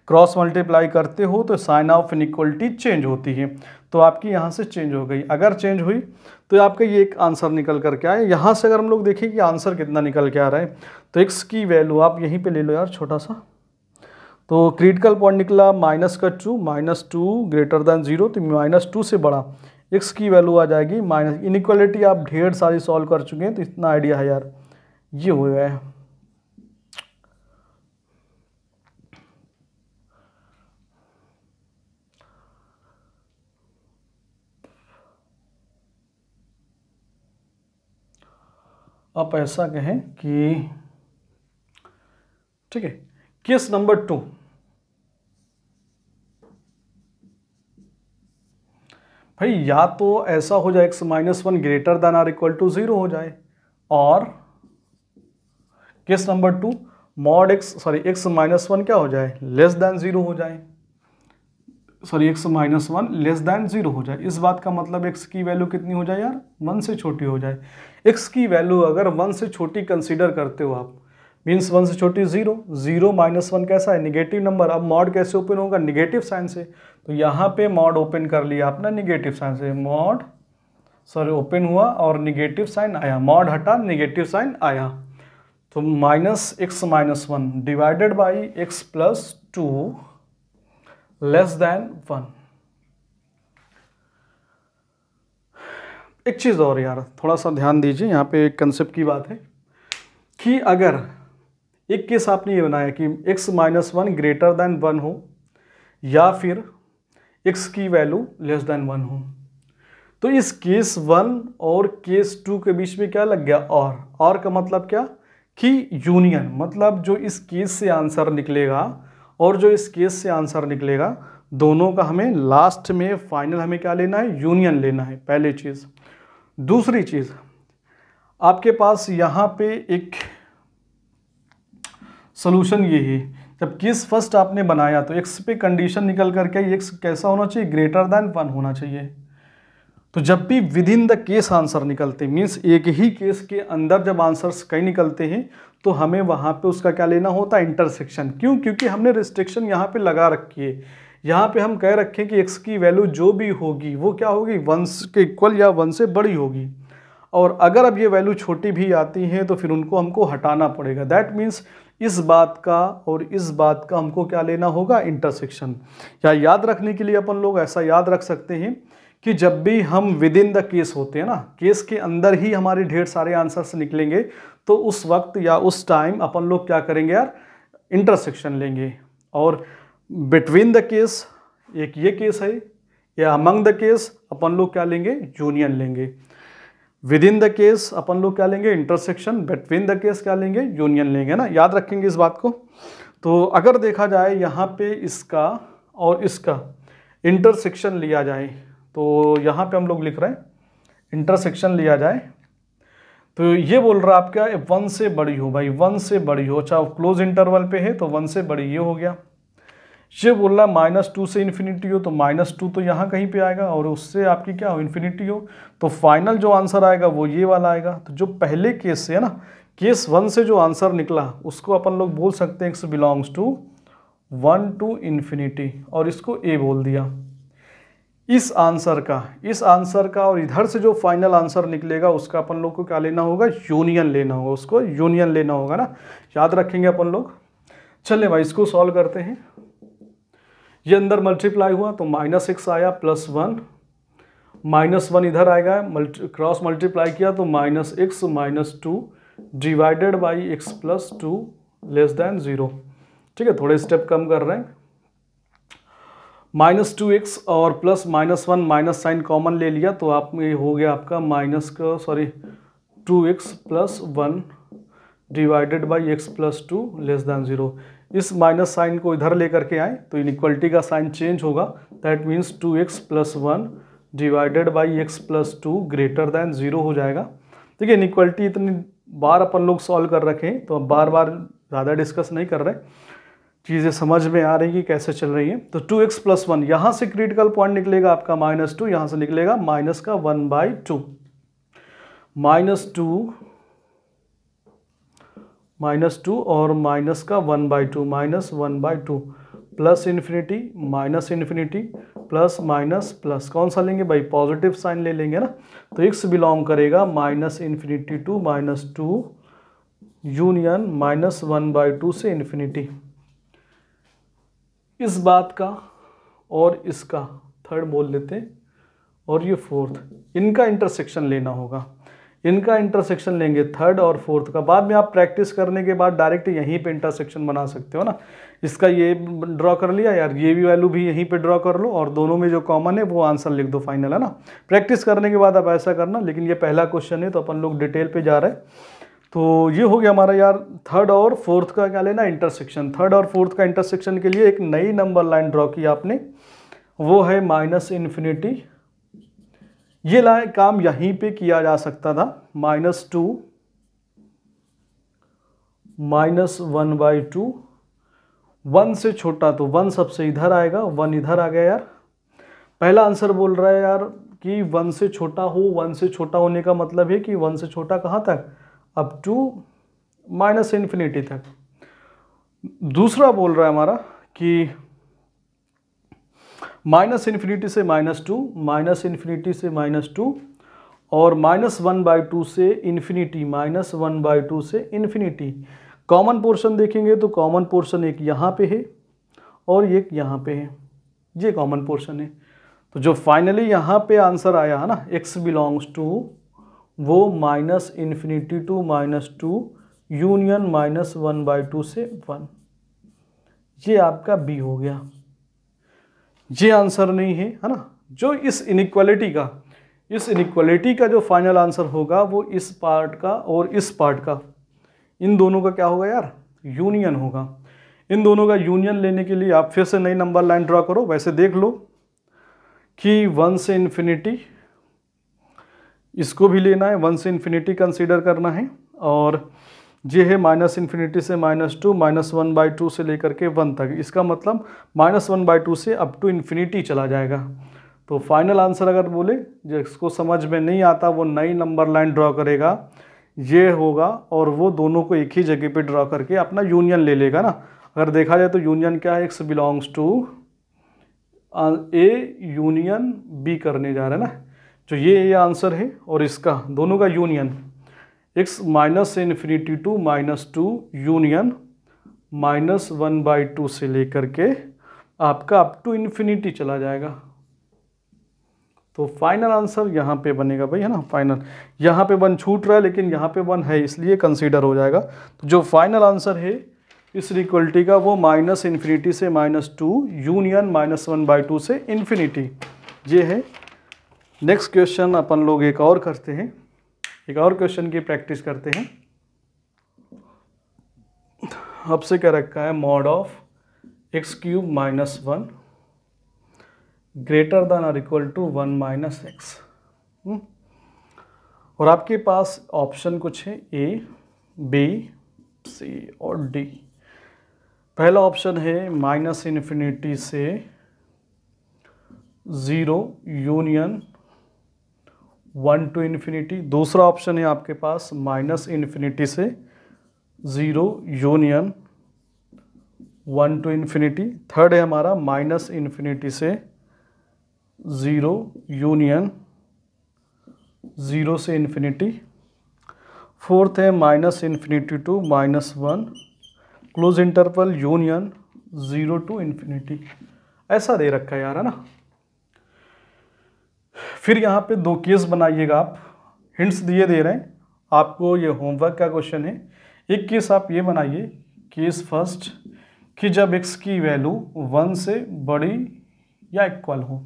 क्रॉस मल्टीप्लाई करते हो तो साइन ऑफ इनइक्वालिटी चेंज होती है, तो आपकी यहाँ से चेंज हो गई। अगर चेंज हुई तो आपका ये एक आंसर निकल करके आए। यहाँ से अगर हम लोग देखें कि आंसर कितना निकल के आ रहा है, तो x की वैल्यू आप यहीं पे ले लो यार छोटा सा, तो क्रिटिकल पॉइंट निकला -2 ग्रेटर देन 0, तो -2 से बड़ा x की वैल्यू आ जाएगी माइनस, इनइक्वालिटी आप ढेर सारी सॉल्व कर चुके हैं तो इतना आइडिया है यार, ये हो गया है। आप ऐसा कहें कि ठीक है, केस नंबर 2, भाई या तो ऐसा हो जाए x - 1 greater than or equal to 0 हो जाए, और केस नंबर 2 मॉड x - 1 क्या हो जाए, लेस देन 0 हो जाए, x - 1 लेस देन 0 हो जाए। इस बात का मतलब x की वैल्यू कितनी हो जाए यार, 1 से छोटी हो जाए। x की वैल्यू अगर 1 से छोटी कंसीडर करते हो आप, मीन्स 1 से छोटी 0, 0 - 1 कैसा है, निगेटिव नंबर। अब मॉड कैसे ओपन होगा, निगेटिव साइन से, तो यहाँ पे मॉड ओपन कर लिया आपने निगेटिव साइन से, मॉड ओपन हुआ और निगेटिव साइन आया, मॉड हटा निगेटिव साइन आया, तो -x - 1 divided by x plus 2 less then 1। एक चीज़ और यार, थोड़ा सा ध्यान दीजिए, यहाँ पे एक कंसेप्ट की बात है कि अगर एक केस आपने ये बनाया कि x - 1 ग्रेटर देन 1 हो, या फिर x की वैल्यू लेस देन 1 हो, तो इस केस 1 और केस 2 के बीच में क्या लग गया, और का मतलब क्या कि यूनियन, मतलब जो इस केस से आंसर निकलेगा और जो इस केस से आंसर निकलेगा, दोनों का हमें लास्ट में फाइनल हमें क्या लेना है, यूनियन लेना है, पहली चीज़। दूसरी चीज़, आपके पास यहाँ पे एक सॉल्यूशन ये है, जब केस फर्स्ट आपने बनाया तो x पे कंडीशन निकल करके x कैसा होना चाहिए, ग्रेटर देन 1 होना चाहिए। तो जब भी with in the case answer निकलते, मीन्स एक ही केस के अंदर जब आंसर्स कई निकलते हैं, तो हमें वहाँ पे उसका क्या लेना होता है, इंटरसेक्शन। क्यों, क्योंकि हमने रिस्ट्रिक्शन यहाँ पे लगा रखी है, यहाँ पे हम कह रखें कि x की वैल्यू जो भी होगी वो क्या होगी, 1 के इक्वल या 1 से बड़ी होगी, और अगर अब ये वैल्यू छोटी भी आती हैं तो फिर उनको हमको हटाना पड़ेगा। दैट मीन्स इस बात का और इस बात का हमको क्या लेना होगा, इंटरसेक्शन। या याद रखने के लिए अपन लोग ऐसा याद रख सकते हैं कि जब भी हम विद इन द केस होते हैं ना, केस के अंदर ही हमारे ढेर सारे आंसर्स निकलेंगे, तो उस वक्त या उस टाइम अपन लोग क्या करेंगे यार, इंटरसेक्शन लेंगे। और बिटवीन द केस, एक ये केस है, या अमंग द केस अपन लोग क्या लेंगे, यूनियन लेंगे। विद इन द केस अपन लोग क्या लेंगे, इंटरसेक्शन, बिटवीन द केस क्या लेंगे, यूनियन लेंगे ना, याद रखेंगे इस बात को। तो अगर देखा जाए यहाँ पे इसका और इसका इंटरसेक्शन लिया जाए, तो यहाँ पे हम लोग लिख रहे हैं इंटरसेक्शन लिया जाए, तो ये बोल रहा है आपका 1 से बड़ी हो भाई, 1 से बड़ी हो, अच्छा क्लोज इंटरवल पे है तो 1 से बड़ी, ये हो गया। ये बोल रहा है -2 से इन्फिनिटी हो, तो -2 तो यहाँ कहीं पे आएगा, और उससे आपकी क्या हो, इन्फिनिटी हो, तो फाइनल जो आंसर आएगा वो ये वाला आएगा। तो जो पहले केस से है ना, केस 1 से जो आंसर निकला उसको अपन लोग बोल सकते हैं x belongs to 1 to infinity, और इसको a बोल दिया। इस आंसर का और इधर से जो फाइनल आंसर निकलेगा उसका अपन लोग को क्या लेना होगा, यूनियन लेना होगा, उसको यूनियन लेना होगा ना, याद रखेंगे अपन लोग। चलिए भाई इसको सॉल्व करते हैं। ये अंदर मल्टीप्लाई हुआ तो -x आया +1, -1 इधर आएगा, क्रॉस मल्टीप्लाई किया तो -x -2 डिवाइडेड बाई x + 2 < 0। ठीक है, थोड़े स्टेप कम कर रहे हैं। -2x और +-1 माइनस साइन कॉमन ले लिया तो आप में हो गया आपका 2x + 1 डिवाइडेड बाई x + 2 < 0। इस माइनस साइन को इधर लेकर के आए तो इनइक्वलिटी का साइन चेंज होगा, that means 2x + 1 divided by x + 2 < 0 हो जाएगा। ठीक है, इनइक्वलिटी इतनी बार अपन लोग सॉल्व कर रखे हैं तो अब बार बार ज़्यादा डिस्कस नहीं कर रहे, चीज़ें समझ में आ रही कि कैसे चल रही हैं। तो 2x + 1 यहाँ से क्रिटिकल पॉइंट निकलेगा आपका -2, यहाँ से निकलेगा -1/2, -2 और -1/2, -1/2 plus infinity -infinity plus minus plus, कौन सा लेंगे भाई, पॉजिटिव साइन ले लेंगे ना। तो x बिलोंग करेगा -इन्फिनिटी टू -2 यूनियन -1/2 से इन्फिनिटी। इस बात का और इसका थर्ड बोल लेते हैं, और ये फोर्थ, इनका इंटरसेक्शन लेना होगा, इनका इंटरसेक्शन लेंगे थर्ड और फोर्थ का। बाद में आप प्रैक्टिस करने के बाद डायरेक्ट यहीं पे इंटरसेक्शन बना सकते हो ना। इसका ये ड्रॉ कर लिया यार, ये भी वैल्यू भी यहीं पे ड्रॉ कर लो, और दोनों में जो कॉमन है वो आंसर लिख दो फाइनल, है ना। प्रैक्टिस करने के बाद आप ऐसा करना, लेकिन ये पहला क्वेश्चन है तो अपन लोग डिटेल पे जा रहे हैं। तो ये हो गया हमारा यार थर्ड और फोर्थ का क्या लेना, इंटरसेक्शन। थर्ड और फोर्थ का इंटरसेक्शन के लिए एक नई नंबर लाइन ड्रॉ की आपने, वो है -इन्फिनिटी। ये काम यहीं पे किया जा सकता था, -2 -1/2, 1 से छोटा तो 1 सबसे इधर आएगा, 1 इधर आ गया यार। पहला आंसर बोल रहा है यार कि 1 से छोटा हो, 1 से छोटा होने का मतलब है कि 1 से छोटा कहाँ तक, अप टू -इन्फिनिटी तक। दूसरा बोल रहा है हमारा कि -इन्फिनिटी से -2, -इन्फिनिटी से -2 और -1/2 से इन्फिनिटी, -1/2 से इन्फिनिटी। कॉमन पोर्शन देखेंगे तो कॉमन पोर्शन एक यहाँ पे है और एक यहाँ पे है, ये कॉमन पोर्शन है। तो जो फाइनली यहाँ पे आंसर आया है ना, x बिलोंग्स टू वो -इन्फिनिटी टू -2 यूनियन -1/2 से 1, ये आपका B हो गया। ये आंसर नहीं है, है ना। जो इस इनइक्वालिटी का जो फाइनल आंसर होगा वो इस पार्ट का और इस पार्ट का, इन दोनों का क्या होगा यार, यूनियन होगा। इन दोनों का यूनियन लेने के लिए आप फिर से नई नंबर लाइन ड्रॉ करो। वैसे देख लो कि 1 से इन्फिनिटी, इसको भी लेना है, 1 से इन्फिनिटी कंसीडर करना है, और ये है -इन्फिनिटी से -2, -1/2 से लेकर के 1 तक। इसका मतलब -1/2 से अप टू इन्फिनिटी चला जाएगा। तो फाइनल आंसर अगर बोले, जिसको समझ में नहीं आता वो नई नंबर लाइन ड्रॉ करेगा, ये होगा, और वो दोनों को एक ही जगह पे ड्रॉ करके अपना यूनियन ले लेगा ना। अगर देखा जाए तो यूनियन क्या है, x belongs to A union B करने जा रहे हैं ना। जो ये आंसर है और इसका दोनों का यूनियन, x -इन्फिनिटी टू -2 यूनियन -1/2 से लेकर के आपका अप टू इन्फिनिटी चला जाएगा। तो फाइनल आंसर यहाँ पे बनेगा भाई, है ना। फाइनल यहाँ पे 1 छूट रहा है, लेकिन यहाँ पे 1 है इसलिए कंसीडर हो जाएगा। तो जो फाइनल आंसर है इस इक्वलिटी का वो -इन्फिनिटी से -2 यूनियन -1/2 से इन्फिनिटी, ये है। नेक्स्ट क्वेश्चन अपन लोग एक और करते हैं। एक और क्वेश्चन की प्रैक्टिस करते हैं। आपसे क्या रखा है, mod of x cube minus 1 greater then और इक्वल टू 1 माइनस एक्स। और आपके पास ऑप्शन कुछ है ए, बी, सी और डी। पहला ऑप्शन है माइनस इन्फिनिटी से 0 यूनियन 1 टू इन्फिनिटी। दूसरा ऑप्शन है आपके पास माइनस इन्फिनिटी से 0 यूनियन 1 टू इन्फिनिटी। थर्ड है हमारा माइनस इन्फिनिटी से 0 यूनियन 0 से इन्फिनिटी। फोर्थ है minus infinity to -1 close interval union 0 to infinity. ऐसा दे रखा है यार, है ना। फिर यहाँ पे 2 केस बनाइएगा आप, हिंट्स दिए दे रहे हैं आपको, ये होमवर्क का क्वेश्चन है। एक केस आप ये बनाइए, केस फर्स्ट, कि जब x की वैल्यू 1 से बड़ी या इक्वल हो।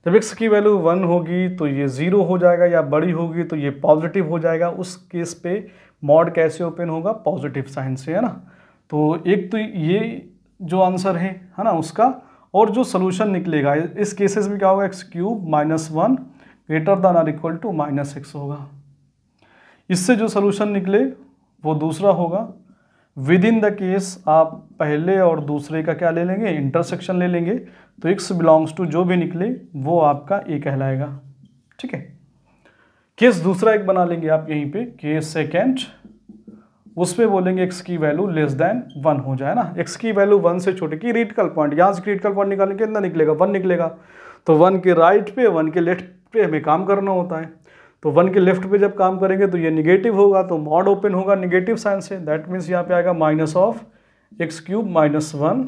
जब x की वैल्यू 1 होगी तो ये 0 हो जाएगा, या बड़ी होगी तो ये पॉजिटिव हो जाएगा। उस केस पे मॉड कैसे ओपन होगा, पॉजिटिव साइन से, है ना। तो एक तो ये जो आंसर है ना उसका, और जो सोल्यूशन निकलेगा इस केसेस में क्या होगा, एक्स क्यूब -1 ग्रेटर देन और इक्वल टू -x होगा। इससे जो सोल्यूशन निकले वो दूसरा होगा। विद इन द केस आप पहले और दूसरे का क्या ले लेंगे, इंटरसेक्शन ले लेंगे, तो x बिलोंग्स टू जो भी निकले वो आपका a कहलाएगा। ठीक है। केस दूसरा एक बना लेंगे आप यहीं पे, केस सेकेंड, उस पे बोलेंगे x की वैल्यू लेस देन 1 हो जाए ना। x की वैल्यू 1 से छोटे की क्रिटिकल पॉइंट, यहाँ से क्रिटिकल पॉइंट निकालने के कितना निकलेगा, 1 निकलेगा। तो 1 के राइट पे 1 के लेफ्ट पे हमें काम करना होता है। तो 1 के लेफ्ट पे जब काम करेंगे तो ये निगेटिव होगा, तो मॉड ओपन होगा निगेटिव साइन से। दैट मीन्स यहाँ पे आएगा minus of x cube -1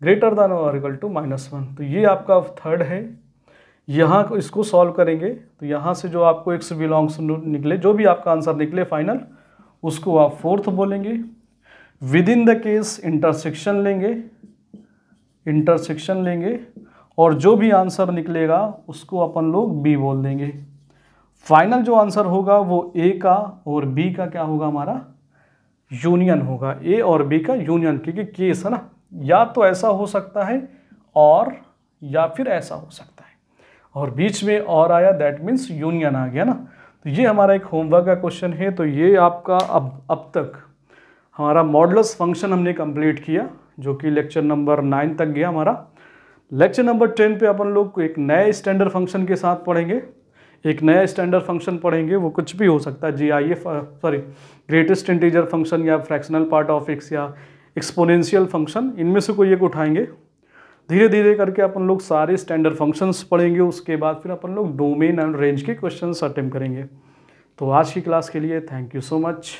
greater then और इक्वल टू -1। तो ये आपका थर्ड है। यहाँ इसको सॉल्व करेंगे तो यहाँ से जो आपको x बिलोंग्स निकले, जो भी आपका आंसर निकले फाइनल, उसको आप फोर्थ बोलेंगे। With in the case intersection लेंगे और जो भी आंसर निकलेगा उसको अपन लोग b बोल देंगे। फाइनल जो आंसर होगा वो a का और b का क्या होगा, हमारा यूनियन होगा। a और b का यूनियन, क्योंकि केस है ना, या तो ऐसा हो सकता है और या फिर ऐसा हो सकता है, और बीच में और आया दैट मीन्स यूनियन आ गया ना। तो ये हमारा एक होमवर्क का क्वेश्चन है। तो ये आपका अब तक हमारा मॉडुलस फंक्शन हमने कंप्लीट किया, जो कि लेक्चर नंबर 9 तक गया हमारा। लेक्चर नंबर 10 पे अपन लोग को एक नए स्टैंडर्ड फंक्शन के साथ पढ़ेंगे। एक नया स्टैंडर्ड फंक्शन पढ़ेंगे, वो कुछ भी हो सकता है, ग्रेटेस्ट इंटीजर फंक्शन या फ्रैक्शनल पार्ट ऑफ एक्स या एक्सपोनेंशियल फंक्शन, इनमें से कोई एक उठाएंगे। धीरे धीरे करके अपन लोग सारे स्टैंडर्ड फंक्शंस पढ़ेंगे। उसके बाद फिर अपन लोग डोमेन एंड रेंज के क्वेश्चंस अटेम्प्ट करेंगे। तो आज की क्लास के लिए थैंक यू सो मच।